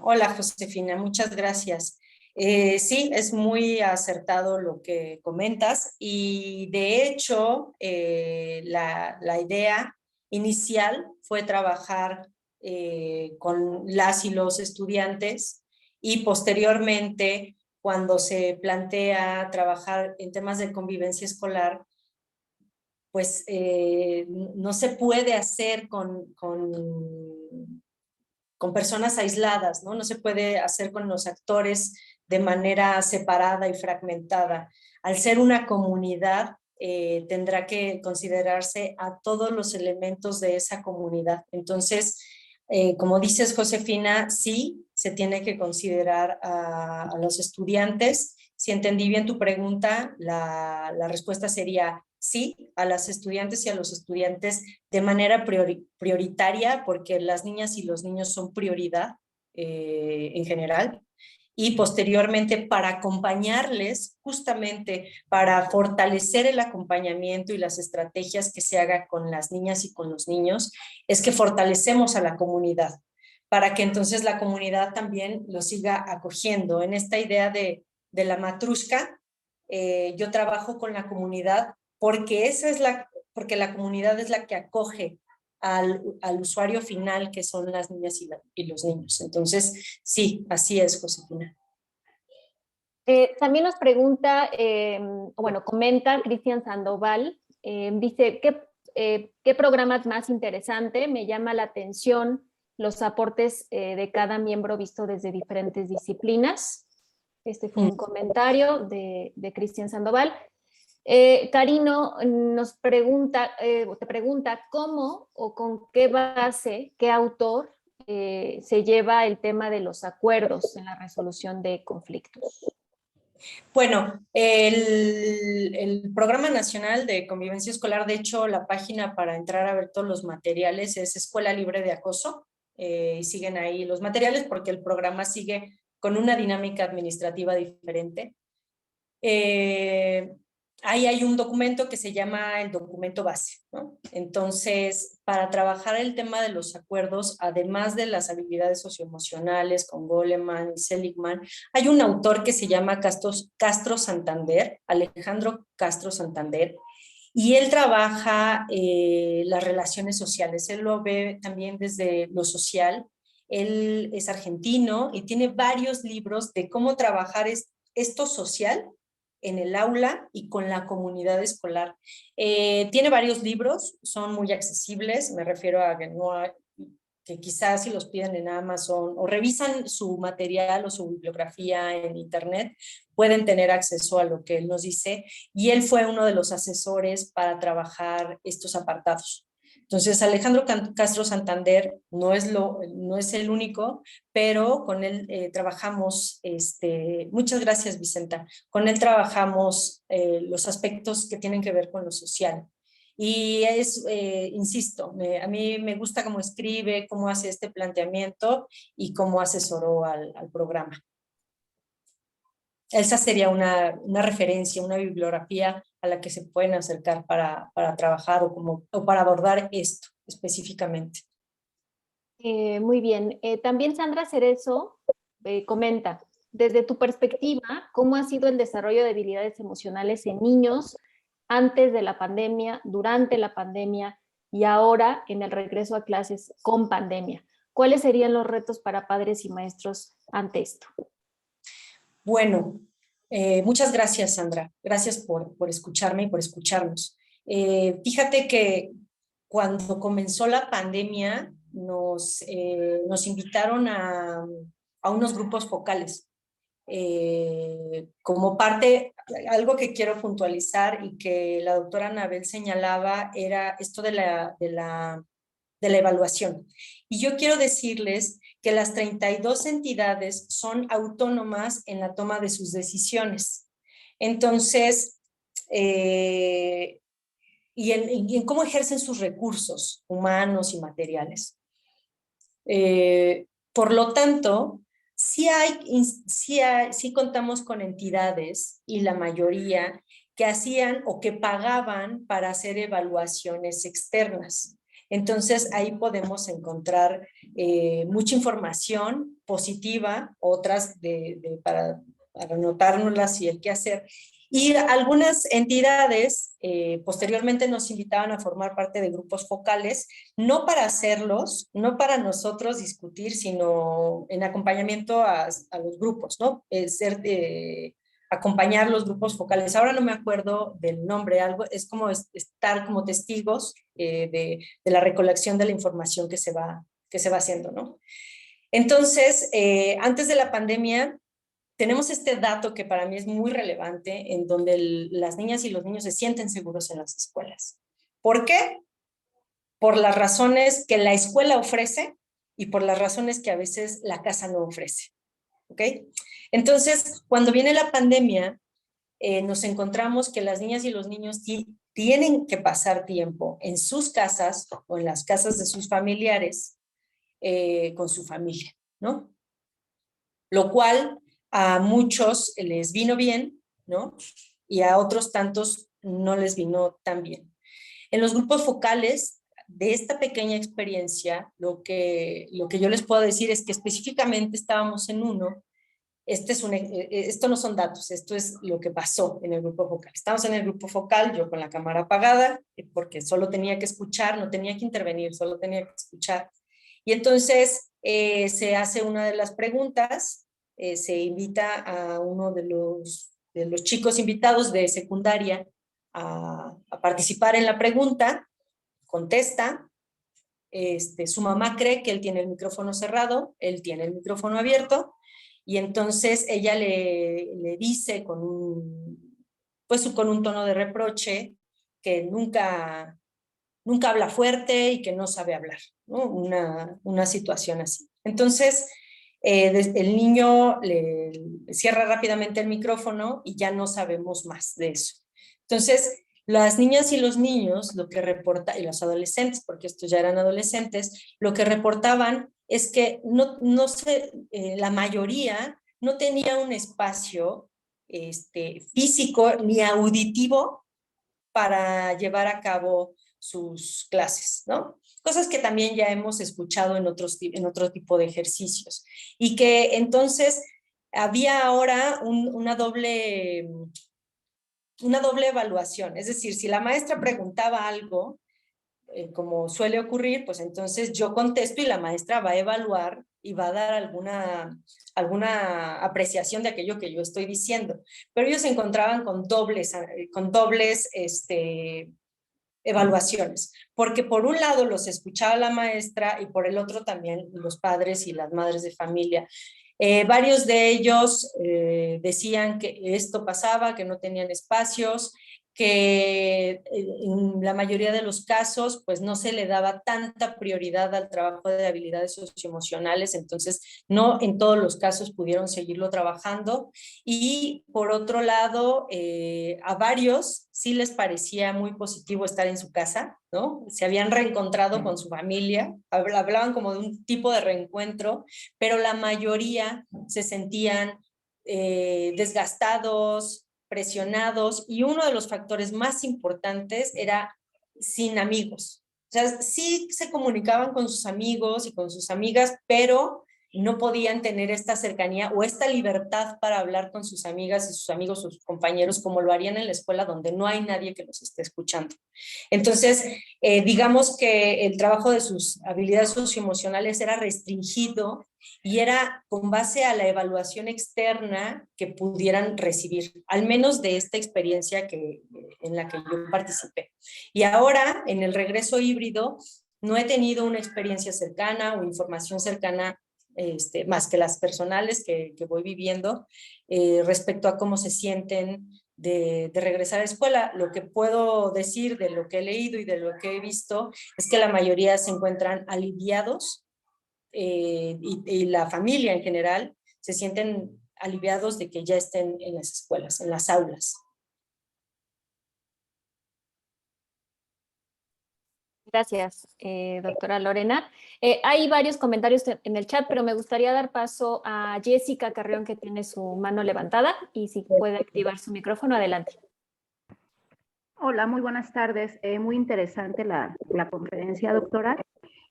Hola Josefina, muchas gracias. Sí, es muy acertado lo que comentas y de hecho la idea inicial fue trabajar con las y los estudiantes y posteriormente cuando se plantea trabajar en temas de convivencia escolar, pues no se puede hacer con personas aisladas, ¿no? No se puede hacer con los actores de manera separada y fragmentada. Al ser una comunidad, tendrá que considerarse a todos los elementos de esa comunidad. Entonces, como dices, Josefina, sí, se tiene que considerar a los estudiantes. Si entendí bien tu pregunta, la respuesta sería sí, a las estudiantes y a los estudiantes de manera prioritaria, porque las niñas y los niños son prioridad en general, y posteriormente para acompañarles, justamente para fortalecer el acompañamiento y las estrategias que se haga con las niñas y con los niños, es que fortalecemos a la comunidad, para que entonces la comunidad también lo siga acogiendo. En esta idea de la matrushka, yo trabajo con la comunidad porque porque la comunidad es la que acoge al usuario final, que son las niñas y los niños. Entonces, sí, así es, Josefina. También nos pregunta, bueno, comenta Cristian Sandoval, dice, ¿qué programa es más interesante? Me llama la atención los aportes de cada miembro visto desde diferentes disciplinas. Este fue un comentario de Cristian Sandoval. Karino nos pregunta, te pregunta cómo o con qué base, qué autor se lleva el tema de los acuerdos en la resolución de conflictos. Bueno, el Programa Nacional de Convivencia Escolar, de hecho, la página para entrar a ver todos los materiales es Escuela Libre de Acoso, y siguen ahí los materiales porque el programa sigue con una dinámica administrativa diferente. Ahí hay un documento que se llama el documento base, ¿no? Entonces, para trabajar el tema de los acuerdos, además de las habilidades socioemocionales con Goleman y Seligman, hay un autor que se llama Castro Santander, Alejandro Castro Santander, y él trabaja las relaciones sociales. Él lo ve también desde lo social. Él es argentino y tiene varios libros de cómo trabajar esto social en el aula y con la comunidad escolar. Tiene varios libros, son muy accesibles, me refiero a que, que quizás si los piden en Amazon o revisan su material o su bibliografía en internet, pueden tener acceso a lo que él nos dice, y él fue uno de los asesores para trabajar estos apartados. Entonces, Alejandro Castro Santander no es el único, pero con él trabajamos, muchas gracias Vicenta, con él trabajamos los aspectos que tienen que ver con lo social. Y insisto, a mí me gusta cómo escribe, cómo hace este planteamiento y cómo asesoró al programa. Esa sería una referencia, una bibliografía a la que se pueden acercar para trabajar o para abordar esto específicamente. Muy bien. También Sandra Cerezo comenta, desde tu perspectiva, ¿cómo ha sido el desarrollo de habilidades emocionales en niños antes de la pandemia, durante la pandemia y ahora en el regreso a clases con pandemia? ¿Cuáles serían los retos para padres y maestros ante esto? Bueno, muchas gracias, Sandra. Gracias por escucharme y por escucharnos. Fíjate que cuando comenzó la pandemia nos invitaron a unos grupos focales. Como parte, algo que quiero puntualizar y que la doctora Anabel señalaba era esto de la evaluación. Y yo quiero decirles que las 32 entidades son autónomas en la toma de sus decisiones. Entonces, y en cómo ejercen sus recursos humanos y materiales. Por lo tanto, sí contamos con entidades y la mayoría que hacían o que pagaban para hacer evaluaciones externas. Entonces ahí podemos encontrar mucha información positiva, otras para anotárnoslas y el qué hacer. Y algunas entidades posteriormente nos invitaban a formar parte de grupos focales, no para hacerlos, no para nosotros discutir, sino en acompañamiento a los grupos, ¿no? Acompañar los grupos focales. Ahora no me acuerdo del nombre, algo es como estar como testigos de la recolección de la información que se va haciendo, ¿no? Entonces, antes de la pandemia, tenemos este dato que para mí es muy relevante, en donde las niñas y los niños se sienten seguros en las escuelas. ¿Por qué? Por las razones que la escuela ofrece y por las razones que a veces la casa no ofrece. ¿Ok? Entonces, cuando viene la pandemia, nos encontramos que las niñas y los niños tienen que pasar tiempo en sus casas o en las casas de sus familiares con su familia, ¿no? Lo cual a muchos les vino bien, ¿no? Y a otros tantos no les vino tan bien. En los grupos focales de esta pequeña experiencia, lo que yo les puedo decir es que específicamente estábamos en uno. Esto no son datos, esto es lo que pasó en el grupo focal. Estamos en el grupo focal, yo con la cámara apagada, porque solo tenía que escuchar, no tenía que intervenir, solo tenía que escuchar. Y entonces se hace una de las preguntas, se invita a uno de los chicos invitados de secundaria a participar en la pregunta, contesta, su mamá cree que él tiene el micrófono cerrado, él tiene el micrófono abierto, y entonces ella le dice con un tono de reproche que nunca habla fuerte y que no sabe hablar, ¿no? Una situación así. Entonces, el niño le cierra rápidamente el micrófono y ya no sabemos más de eso. Entonces, las niñas y los niños, y los adolescentes, porque estos ya eran adolescentes, lo que reportaban es que la mayoría no tenía un espacio físico ni auditivo para llevar a cabo sus clases, ¿no? Cosas que también ya hemos escuchado en otro tipo de ejercicios. Y que entonces había ahora una doble evaluación. Es decir, si la maestra preguntaba algo, como suele ocurrir, pues entonces yo contesto y la maestra va a evaluar y va a dar alguna apreciación de aquello que yo estoy diciendo. Pero ellos se encontraban con dobles evaluaciones, porque por un lado los escuchaba la maestra y por el otro también los padres y las madres de familia. Varios de ellos decían que esto pasaba, que no tenían espacios, que en la mayoría de los casos pues no se le daba tanta prioridad al trabajo de habilidades socioemocionales, entonces no en todos los casos pudieron seguirlo trabajando. Y por otro lado, a varios sí les parecía muy positivo estar en su casa, ¿no? Se habían reencontrado con su familia, hablaban como de un tipo de reencuentro, pero la mayoría se sentían desgastados, presionados, y uno de los factores más importantes era sin amigos. O sea, sí se comunicaban con sus amigos y con sus amigas, pero no podían tener esta cercanía o esta libertad para hablar con sus amigas y sus amigos, sus compañeros, como lo harían en la escuela donde no hay nadie que los esté escuchando. Entonces, digamos que el trabajo de sus habilidades socioemocionales era restringido y era con base a la evaluación externa que pudieran recibir, al menos de esta experiencia en la que yo participé. Y ahora, en el regreso híbrido, no he tenido una experiencia cercana o información cercana más que las personales que voy viviendo respecto a cómo se sienten de regresar a la escuela. Lo que puedo decir de lo que he leído y de lo que he visto es que la mayoría se encuentran aliviados y la familia en general se sienten aliviados de que ya estén en las escuelas, en las aulas. Gracias, doctora Lorena. Hay varios comentarios en el chat, pero me gustaría dar paso a Jessica Carrión, que tiene su mano levantada, y si puede activar su micrófono, adelante. Hola, muy buenas tardes. Muy interesante la conferencia, doctora.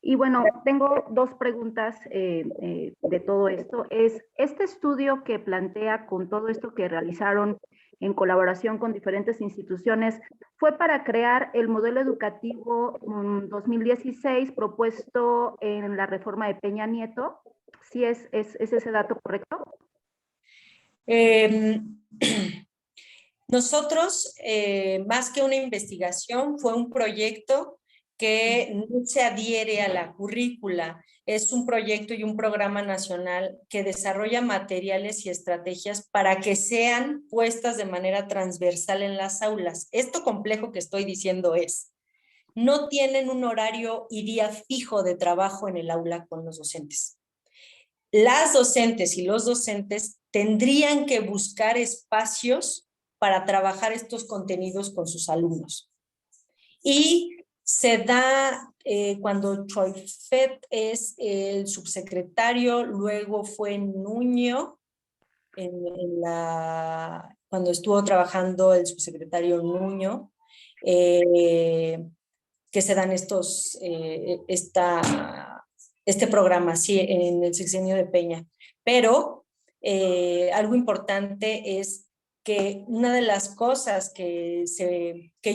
Y bueno, tengo dos preguntas de todo esto. Este estudio que plantea con todo esto que realizaron en colaboración con diferentes instituciones, fue para crear el modelo educativo 2016 propuesto en la reforma de Peña Nieto. ¿Sí es ese dato correcto? Nosotros, más que una investigación, fue un proyecto que no se adhiere a la currícula. Es un proyecto y un programa nacional que desarrolla materiales y estrategias para que sean puestas de manera transversal en las aulas. Esto complejo que estoy diciendo no tienen un horario y día fijo de trabajo en el aula con los docentes. Las docentes y los docentes tendrían que buscar espacios para trabajar estos contenidos con sus alumnos. Y se da cuando Troy Fett es el subsecretario, luego fue Nuño, cuando estuvo trabajando el subsecretario Nuño, que se dan este programa, sí, en el sexenio de Peña. Pero algo importante es que una de las cosas que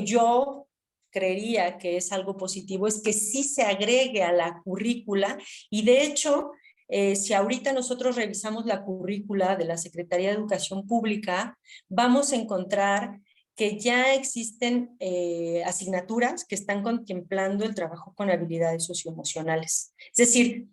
yo creería que es algo positivo es que sí se agregue a la currícula y de hecho, si ahorita nosotros revisamos la currícula de la Secretaría de Educación Pública, vamos a encontrar que ya existen asignaturas que están contemplando el trabajo con habilidades socioemocionales. Es decir,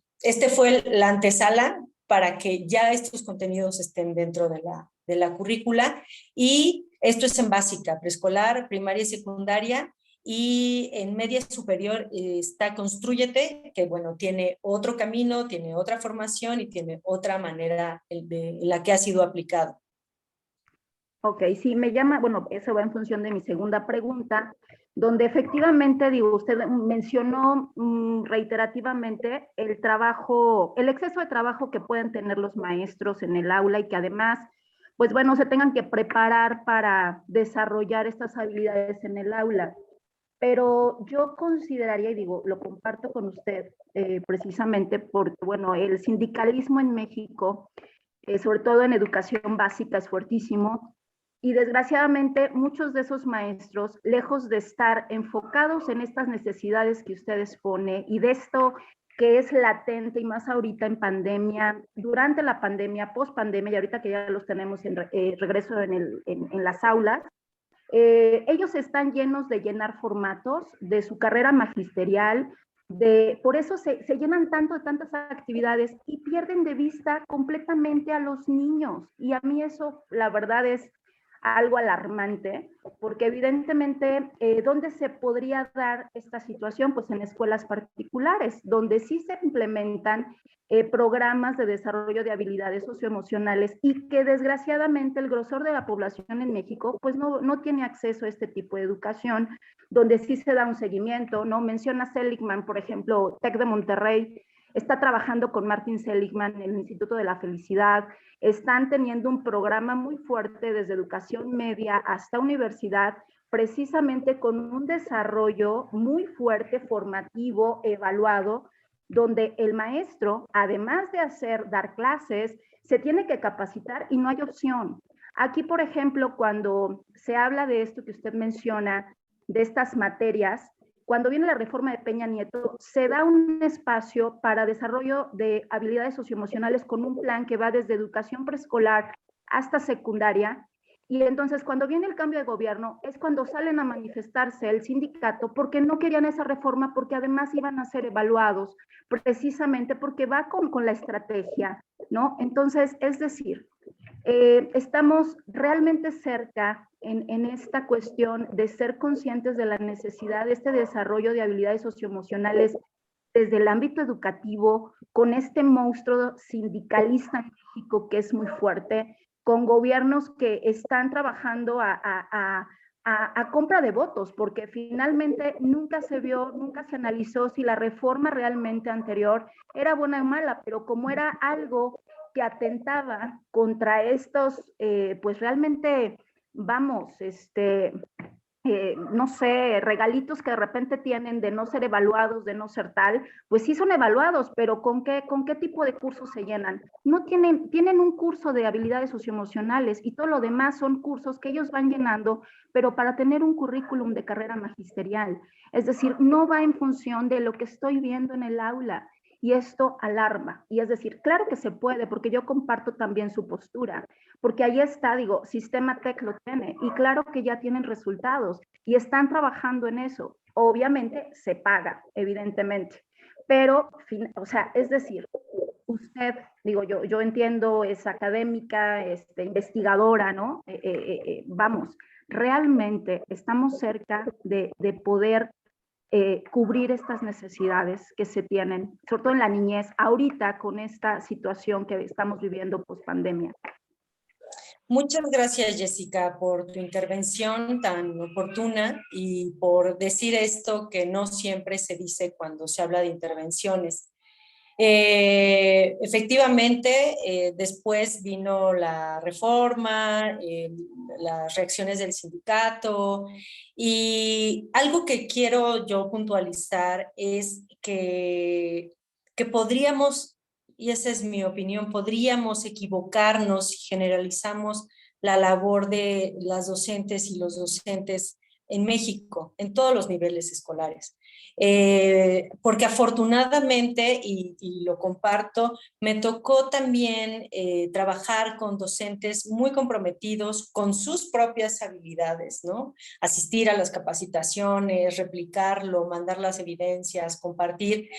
fue la antesala para que ya estos contenidos estén dentro de la currícula y esto es en básica, preescolar, primaria y secundaria y en media superior está Constrúyete, que bueno, tiene otro camino, tiene otra formación y tiene otra manera en la que ha sido aplicado. Ok, sí, me llama, bueno, eso va en función de mi segunda pregunta, donde efectivamente, digo, usted mencionó reiterativamente el trabajo, el exceso de trabajo que pueden tener los maestros en el aula y que además, pues bueno, se tengan que preparar para desarrollar estas habilidades en el aula. Pero yo consideraría, y digo, lo comparto con usted precisamente porque, bueno, el sindicalismo en México, sobre todo en educación básica, es fuertísimo. Y desgraciadamente muchos de esos maestros, lejos de estar enfocados en estas necesidades que usted expone y de esto que es latente y más ahorita en pandemia, durante la pandemia, post pandemia y ahorita que ya los tenemos en regreso en las aulas, ellos están llenos de llenar formatos de su carrera magisterial, por eso se llenan tanto de tantas actividades y pierden de vista completamente a los niños. Y a mí eso, la verdad, es algo alarmante, porque evidentemente, ¿dónde se podría dar esta situación? Pues en escuelas particulares, donde sí se implementan programas de desarrollo de habilidades socioemocionales y que desgraciadamente el grosor de la población en México pues no tiene acceso a este tipo de educación, donde sí se da un seguimiento, ¿no? Menciona Seligman, por ejemplo, TEC de Monterrey está trabajando con Martin Seligman en el Instituto de la Felicidad, están teniendo un programa muy fuerte desde educación media hasta universidad, precisamente con un desarrollo muy fuerte, formativo, evaluado, donde el maestro, además de dar clases, se tiene que capacitar y no hay opción. Aquí, por ejemplo, cuando se habla de esto que usted menciona, de estas materias, cuando viene la reforma de Peña Nieto, se da un espacio para desarrollo de habilidades socioemocionales con un plan que va desde educación preescolar hasta secundaria. Y entonces cuando viene el cambio de gobierno es cuando salen a manifestarse el sindicato porque no querían esa reforma, porque además iban a ser evaluados, precisamente porque va con la estrategia, ¿no? Entonces, es decir, estamos realmente cerca en esta cuestión de ser conscientes de la necesidad de este desarrollo de habilidades socioemocionales desde el ámbito educativo, con este monstruo sindicalista en México que es muy fuerte, con gobiernos que están trabajando a compra de votos, porque finalmente nunca se vio, nunca se analizó si la reforma realmente anterior era buena o mala, pero como era algo que atentaba contra estos, pues realmente, vamos, no sé, regalitos que de repente tienen de no ser evaluados, de no ser tal, pues sí son evaluados, pero ¿con qué tipo de cursos se llenan? No tienen un curso de habilidades socioemocionales y todo lo demás son cursos que ellos van llenando, pero para tener un currículum de carrera magisterial. Es decir, no va en función de lo que estoy viendo en el aula. Y esto alarma. Y es decir, claro que se puede, porque yo comparto también su postura, porque ahí está, digo, Sistema Tech lo tiene, y claro que ya tienen resultados, y están trabajando en eso. Obviamente se paga, evidentemente, pero, o sea, es decir, usted, digo, yo entiendo, es académica, investigadora, ¿no? Vamos, realmente estamos cerca de poder cubrir estas necesidades que se tienen, sobre todo en la niñez, ahorita con esta situación que estamos viviendo post pandemia. Muchas gracias, Jessica, por tu intervención tan oportuna y por decir esto que no siempre se dice cuando se habla de intervenciones. Efectivamente, después vino la reforma, las reacciones del sindicato, y algo que quiero yo puntualizar es que podríamos, y esa es mi opinión, podríamos equivocarnos si generalizamos la labor de las docentes y los docentes en México, en todos los niveles escolares. Porque afortunadamente, y lo comparto, me tocó también trabajar con docentes muy comprometidos con sus propias habilidades, ¿no? Asistir a las capacitaciones, replicarlo, mandar las evidencias, compartir.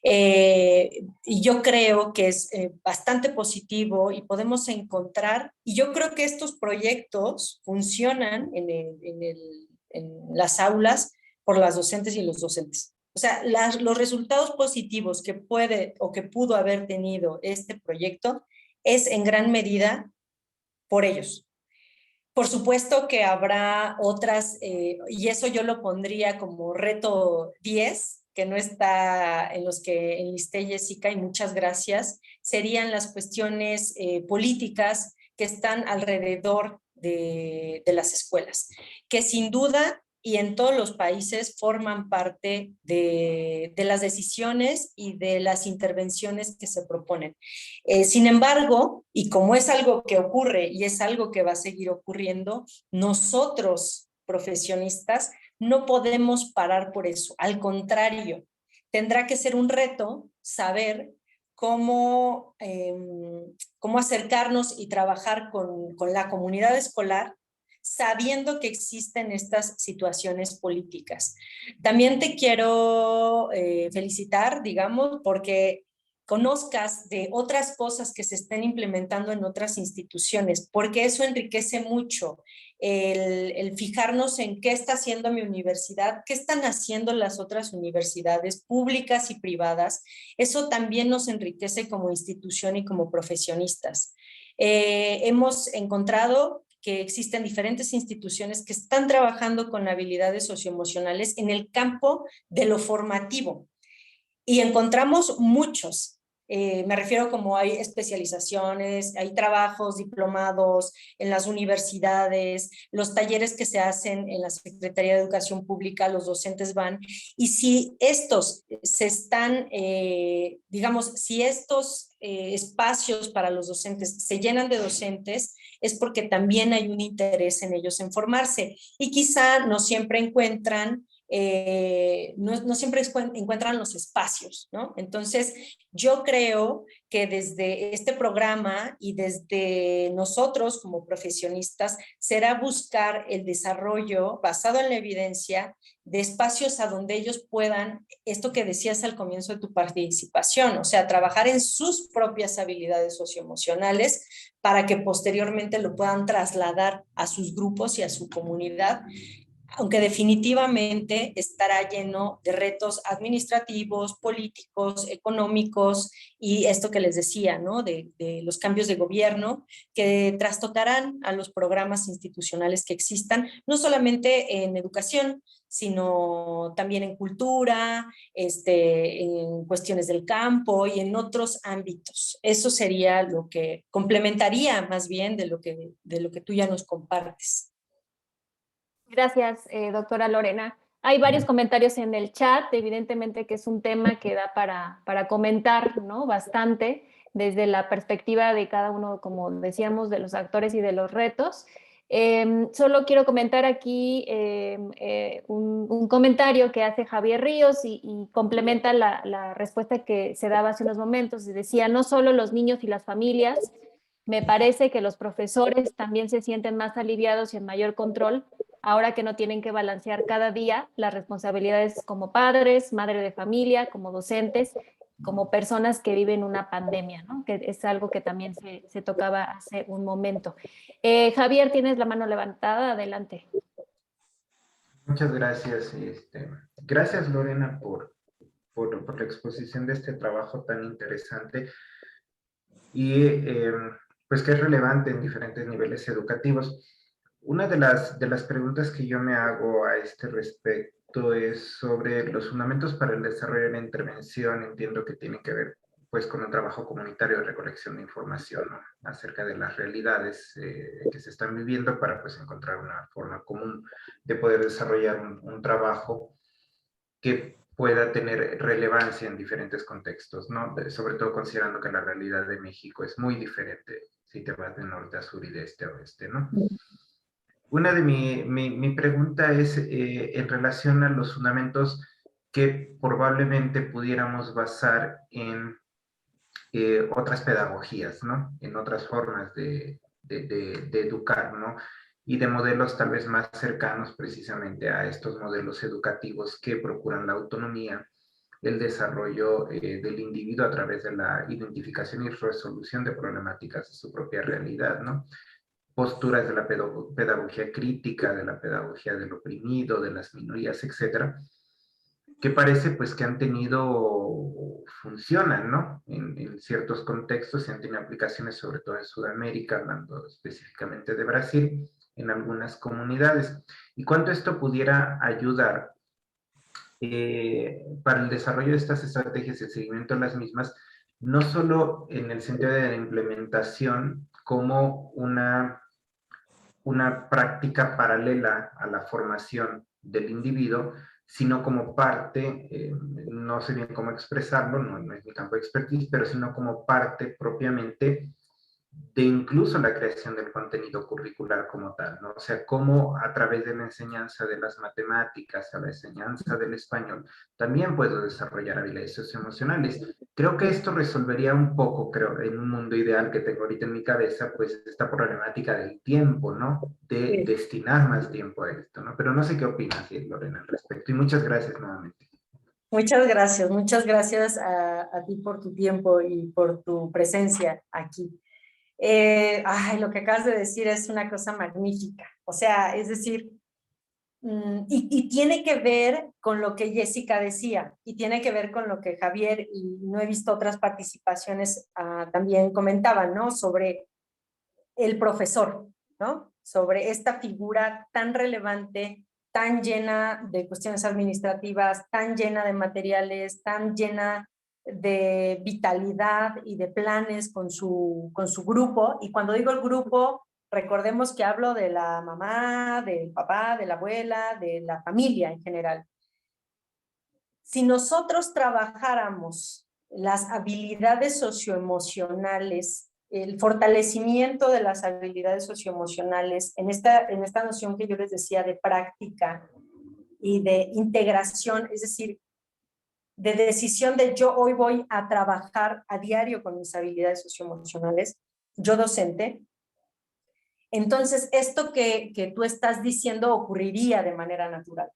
Y yo creo que es bastante positivo y podemos encontrar, y yo creo que estos proyectos funcionan en las aulas por las docentes y los docentes. O sea, los resultados positivos que puede o que pudo haber tenido este proyecto es en gran medida por ellos. Por supuesto que habrá otras, y eso yo lo pondría como reto 10, que no está en los que enlisté, Jessica, y muchas gracias, serían las cuestiones políticas que están alrededor de las escuelas, que sin duda y en todos los países forman parte de las decisiones y de las intervenciones que se proponen. Sin embargo, y como es algo que ocurre y es algo que va a seguir ocurriendo, nosotros, profesionistas, no podemos parar por eso. Al contrario, tendrá que ser un reto saber cómo acercarnos y trabajar con la comunidad escolar, sabiendo que existen estas situaciones políticas. También te quiero felicitar, digamos, porque conozcas de otras cosas que se estén implementando en otras instituciones, porque eso enriquece mucho el fijarnos en qué está haciendo mi universidad, qué están haciendo las otras universidades públicas y privadas. Eso también nos enriquece como institución y como profesionistas. Hemos encontrado que existen diferentes instituciones que están trabajando con habilidades socioemocionales en el campo de lo formativo. Y encontramos muchos. Me refiero como hay especializaciones, hay trabajos, diplomados en las universidades, los talleres que se hacen en la Secretaría de Educación Pública, los docentes van, y si estos se están, digamos, si estos espacios para los docentes se llenan de docentes, es porque también hay un interés en ellos en formarse, y quizá no siempre encuentran no siempre encuentran los espacios, ¿no? Entonces, yo creo que desde este programa y desde nosotros como profesionistas será buscar el desarrollo basado en la evidencia de espacios a donde ellos puedan, esto que decías al comienzo de tu participación, o sea, trabajar en sus propias habilidades socioemocionales para que posteriormente lo puedan trasladar a sus grupos y a su comunidad, aunque definitivamente estará lleno de retos administrativos, políticos, económicos y esto que les decía, ¿no? De los cambios de gobierno que trastocarán a los programas institucionales que existan, no solamente en educación, sino también en cultura, en cuestiones del campo y en otros ámbitos. Eso sería lo que complementaría más bien de lo que tú ya nos compartes. Gracias, doctora Lorena. Hay varios comentarios en el chat, evidentemente que es un tema que da para comentar, ¿no? Bastante, desde la perspectiva de cada uno, como decíamos, de los actores y de los retos. Solo quiero comentar aquí un comentario que hace Javier Ríos y complementa la respuesta que se daba hace unos momentos. Y decía, no solo los niños y las familias, me parece que los profesores también se sienten más aliviados y en mayor control ahora que no tienen que balancear cada día las responsabilidades como padres, madre de familia, como docentes, como personas que viven una pandemia, ¿no? Que es algo que también se tocaba hace un momento. Javier, tienes la mano levantada, adelante. Muchas gracias. Gracias, Lorena, por la exposición de este trabajo tan interesante y pues que es relevante en diferentes niveles educativos. Una de las preguntas que yo me hago a este respecto es sobre los fundamentos para el desarrollo de la intervención. Entiendo que tiene que ver pues con un trabajo comunitario de recolección de información, ¿no? Acerca de las realidades que se están viviendo para pues encontrar una forma común de poder desarrollar un trabajo que pueda tener relevancia en diferentes contextos, ¿no? Sobre todo considerando que la realidad de México es muy diferente si te vas de norte a sur y de este a oeste, ¿no? Una de mi pregunta es en relación a los fundamentos que probablemente pudiéramos basar en otras pedagogías, ¿no? En otras formas de educar, ¿no? Y de modelos tal vez más cercanos precisamente a estos modelos educativos que procuran la autonomía, el desarrollo del individuo a través de la identificación y resolución de problemáticas de su propia realidad, ¿no? Posturas de la pedagogía crítica, de la pedagogía del oprimido, de las minorías, etcétera, que parece pues que han tenido, funcionan, ¿no? En ciertos contextos y han tenido aplicaciones, sobre todo en Sudamérica, hablando específicamente de Brasil, en algunas comunidades. Y cuánto esto pudiera ayudar para el desarrollo de estas estrategias y el seguimiento de las mismas, no solo en el sentido de la implementación como una práctica paralela a la formación del individuo, sino como parte, no sé bien cómo expresarlo, no es mi campo de expertise, pero sino como parte propiamente de incluso la creación del contenido curricular como tal, ¿no? O sea, cómo a través de la enseñanza de las matemáticas, a la enseñanza del español, también puedo desarrollar habilidades socioemocionales. Creo que esto resolvería un poco, creo, en un mundo ideal que tengo ahorita en mi cabeza, pues esta problemática del tiempo, ¿no? De destinar más tiempo a esto, ¿no? Pero no sé qué opinas, Lorena, al respecto. Y muchas gracias nuevamente. Muchas gracias a ti por tu tiempo y por tu presencia aquí. Lo que acabas de decir es una cosa magnífica, o sea, es decir, y tiene que ver con lo que Jessica decía, y tiene que ver con lo que Javier, y no he visto otras participaciones, también comentaban, ¿no? Sobre el profesor, ¿no? Sobre esta figura tan relevante, tan llena de cuestiones administrativas, tan llena de materiales, tan llena de vitalidad y de planes con su grupo. Y cuando digo el grupo, recordemos que hablo de la mamá, del papá, de la abuela, de la familia en general. Si nosotros trabajáramos las habilidades socioemocionales, el fortalecimiento de las habilidades socioemocionales en esta noción que yo les decía de práctica y de integración, es decir, de decisión de yo hoy voy a trabajar a diario con mis habilidades socioemocionales, yo docente, entonces esto que tú estás diciendo ocurriría de manera natural.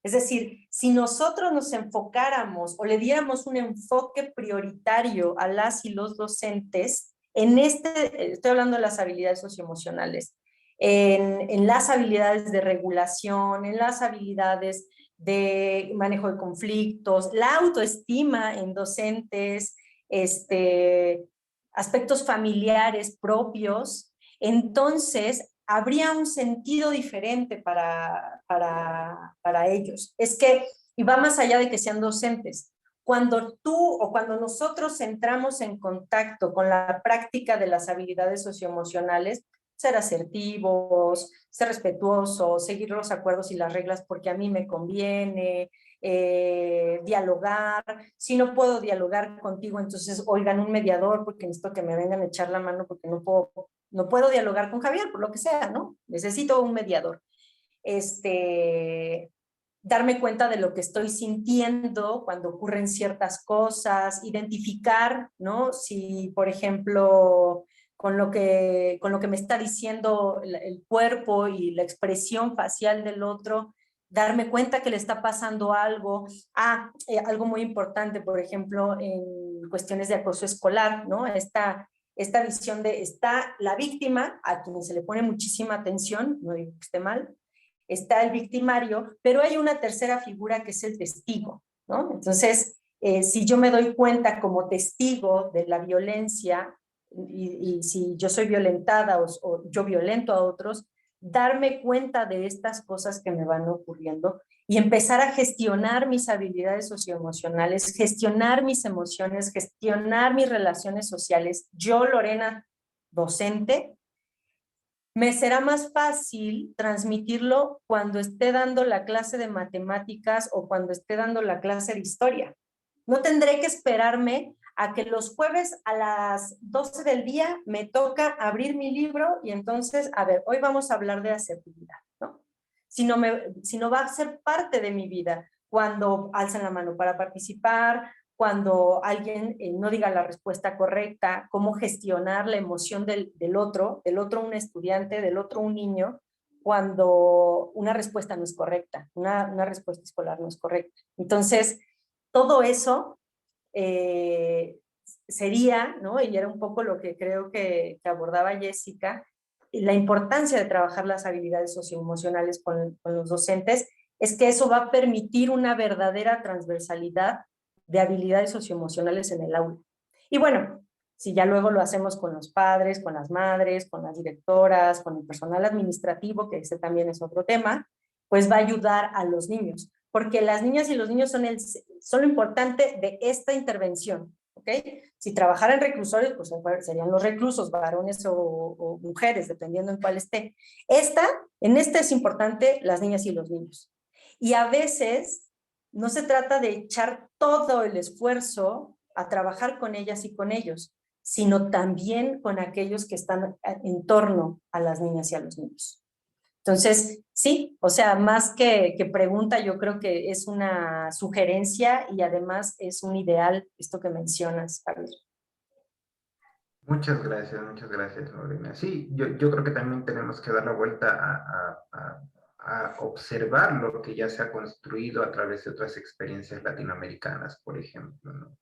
Es decir, si nosotros nos enfocáramos o le diéramos un enfoque prioritario a las y los docentes, estoy hablando de las habilidades socioemocionales, en las habilidades de regulación, en las habilidades de manejo de conflictos, la autoestima en docentes, aspectos familiares propios, entonces habría un sentido diferente para ellos. Es que, y va más allá de que sean docentes, cuando tú o cuando nosotros entramos en contacto con la práctica de las habilidades socioemocionales, ser asertivos, ser respetuosos, seguir los acuerdos y las reglas porque a mí me conviene, dialogar. Si no puedo dialogar contigo, entonces oigan un mediador porque necesito que me vengan a echar la mano porque no puedo dialogar con Javier, por lo que sea, ¿no? Necesito un mediador. Darme cuenta de lo que estoy sintiendo cuando ocurren ciertas cosas, identificar, ¿no? Si, por ejemplo, con lo que me está diciendo el cuerpo y la expresión facial del otro, darme cuenta que le está pasando algo. Algo muy importante, por ejemplo, en cuestiones de acoso escolar, ¿no? Esta visión de está la víctima, a quien se le pone muchísima atención, no digo que esté mal, está el victimario, pero hay una tercera figura que es el testigo, ¿no? Entonces, si yo me doy cuenta como testigo de la violencia y si yo soy violentada o yo violento a otros, darme cuenta de estas cosas que me van ocurriendo y empezar a gestionar mis habilidades socioemocionales, gestionar mis emociones, gestionar mis relaciones sociales. Yo, Lorena, docente, me será más fácil transmitirlo cuando esté dando la clase de matemáticas o cuando esté dando la clase de historia. No tendré que esperarme a que los jueves a las 12 del día me toca abrir mi libro y entonces, a ver, hoy vamos a hablar de asertividad, ¿no? Sino va a ser parte de mi vida cuando alzan la mano para participar, cuando alguien no diga la respuesta correcta, cómo gestionar la emoción del otro un estudiante, del otro un niño, cuando una respuesta no es correcta, una respuesta escolar no es correcta. Entonces, todo eso sería, ¿no? Y era un poco lo que creo que abordaba Jessica, la importancia de trabajar las habilidades socioemocionales con los docentes, es que eso va a permitir una verdadera transversalidad de habilidades socioemocionales en el aula. Y bueno, si ya luego lo hacemos con los padres, con las madres, con las directoras, con el personal administrativo, que ese también es otro tema, pues va a ayudar a los niños, porque las niñas y los niños son lo importante de esta intervención, ¿ok? Si trabajara en reclusorios, pues serían los reclusos, varones o mujeres, dependiendo en cuál esté. En esta es importante las niñas y los niños. Y a veces no se trata de echar todo el esfuerzo a trabajar con ellas y con ellos, sino también con aquellos que están en torno a las niñas y a los niños. Entonces, sí, o sea, más que pregunta, yo creo que es una sugerencia y además es un ideal esto que mencionas, Javier. Muchas gracias, Lorena. Sí, yo creo que también tenemos que dar la vuelta a observar lo que ya se ha construido a través de otras experiencias latinoamericanas, por ejemplo, ¿no?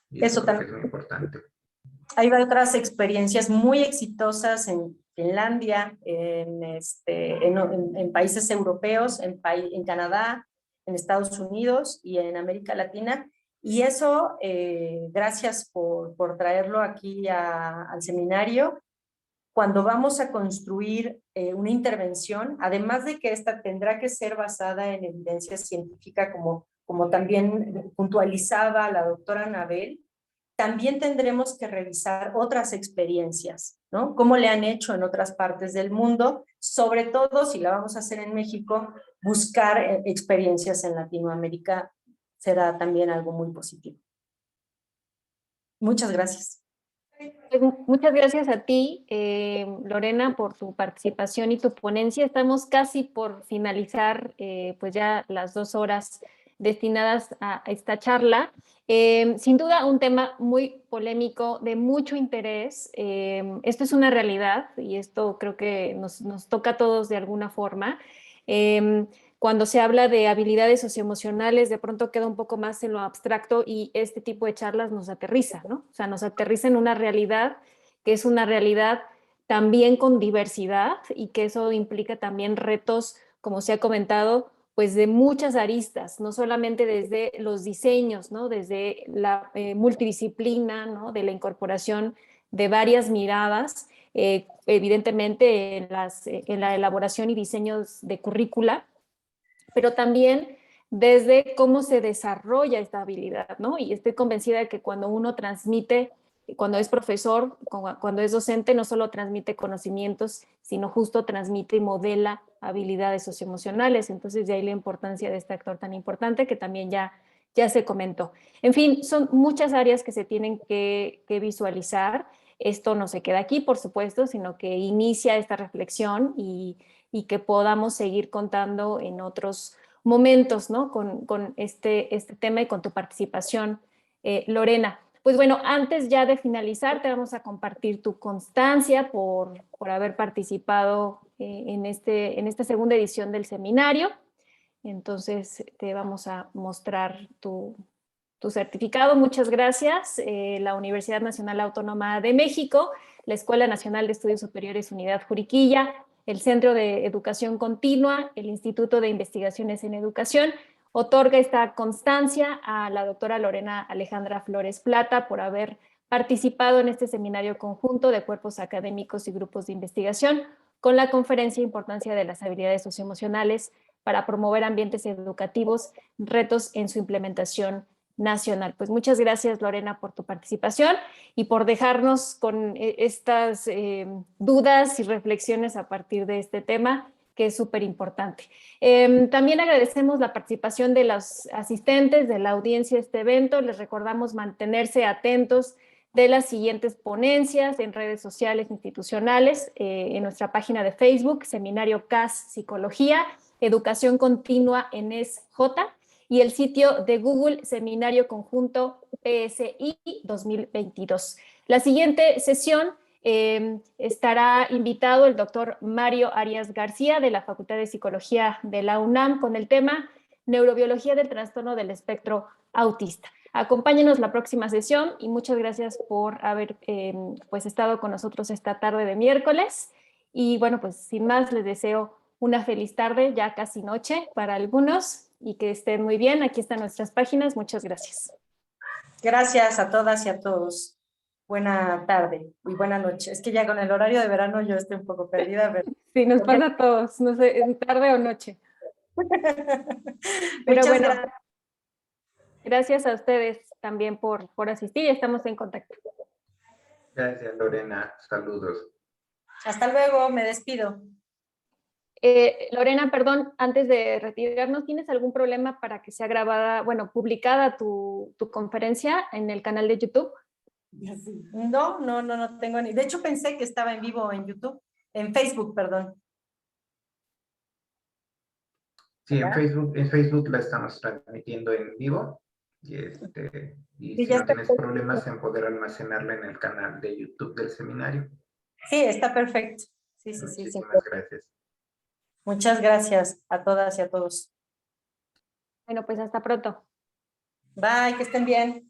Y eso creo que es muy importante. Hay otras experiencias muy exitosas en Finlandia, en países europeos, en Canadá, en Estados Unidos y en América Latina. Y eso, gracias por traerlo aquí al seminario. Cuando vamos a construir una intervención, además de que esta tendrá que ser basada en evidencia científica, como como también puntualizaba la doctora Anabel, también tendremos que revisar otras experiencias, ¿no? Cómo le han hecho en otras partes del mundo, sobre todo si la vamos a hacer en México, buscar experiencias en Latinoamérica será también algo muy positivo. Muchas gracias. Muchas gracias a ti, Lorena, por tu participación y tu ponencia. Estamos casi por finalizar pues ya las 2 horas destinadas a esta charla. Sin duda un tema muy polémico, de mucho interés. Esto es una realidad y esto creo que nos toca a todos de alguna forma. Cuando se habla de habilidades socioemocionales, de pronto queda un poco más en lo abstracto y este tipo de charlas nos aterriza, ¿no? O sea, nos aterriza en una realidad que es una realidad también con diversidad y que eso implica también retos, como se ha comentado, pues de muchas aristas, no solamente desde los diseños, ¿no? Desde la multidisciplina, ¿no? De la incorporación de varias miradas, evidentemente en la elaboración y diseños de currícula, pero también desde cómo se desarrolla esta habilidad, ¿no? Y estoy convencida de que cuando uno transmite, cuando es profesor, cuando es docente, no solo transmite conocimientos, sino justo transmite y modela habilidades socioemocionales. Entonces, de ahí la importancia de este actor tan importante que también ya se comentó. En fin, son muchas áreas que se tienen que visualizar. Esto no se queda aquí, por supuesto, sino que inicia esta reflexión y que podamos seguir contando en otros momentos, ¿no? Con este tema y con tu participación, Lorena. Pues bueno, antes ya de finalizar, te vamos a compartir tu constancia por haber participado en esta segunda edición del seminario. Entonces, te vamos a mostrar tu certificado. Muchas gracias. La Universidad Nacional Autónoma de México, la Escuela Nacional de Estudios Superiores Unidad Juriquilla, el Centro de Educación Continua, el Instituto de Investigaciones en Educación, otorga esta constancia a la doctora Lorena Alejandra Flores Plata por haber participado en este seminario conjunto de cuerpos académicos y grupos de investigación con la conferencia Importancia de las habilidades socioemocionales para promover ambientes educativos, retos en su implementación nacional. Pues muchas gracias, Lorena, por tu participación y por dejarnos con estas dudas y reflexiones a partir de este tema, que es súper importante. También agradecemos la participación de los asistentes, de la audiencia de este evento. Les recordamos mantenerse atentos de las siguientes ponencias en redes sociales institucionales, en nuestra página de Facebook, Seminario CAS Psicología, Educación Continua en ESJ, y el sitio de Google Seminario Conjunto PSI 2022. La siguiente sesión estará invitado el doctor Mario Arias García de la Facultad de Psicología de la UNAM con el tema Neurobiología del trastorno del espectro autista. Acompáñenos la próxima sesión y muchas gracias por haber pues estado con nosotros esta tarde de miércoles. Y bueno, pues sin más les deseo una feliz tarde, ya casi noche para algunos, y que estén muy bien. Aquí están nuestras páginas. Muchas gracias. Gracias a todas y a todos. Buena tarde y buena noche. Es que ya con el horario de verano yo estoy un poco perdida. Pero... Sí, nos pasa a todos, no sé, tarde o noche. Pero muchas bueno, gracias. Gracias a ustedes también por asistir y estamos en contacto. Gracias, Lorena. Saludos. Hasta luego, me despido. Lorena, perdón, antes de retirarnos, ¿tienes algún problema para que sea grabada, bueno, publicada tu conferencia en el canal de YouTube? No tengo ni. De hecho, pensé que estaba en vivo en YouTube, en Facebook, perdón. Sí, en Facebook la estamos transmitiendo en vivo. Y si no tienes problemas en poder almacenarla en el canal de YouTube del seminario. Sí, está perfecto. Sí. Muchísimas gracias. Muchas gracias a todas y a todos. Bueno, pues hasta pronto. Bye, que estén bien.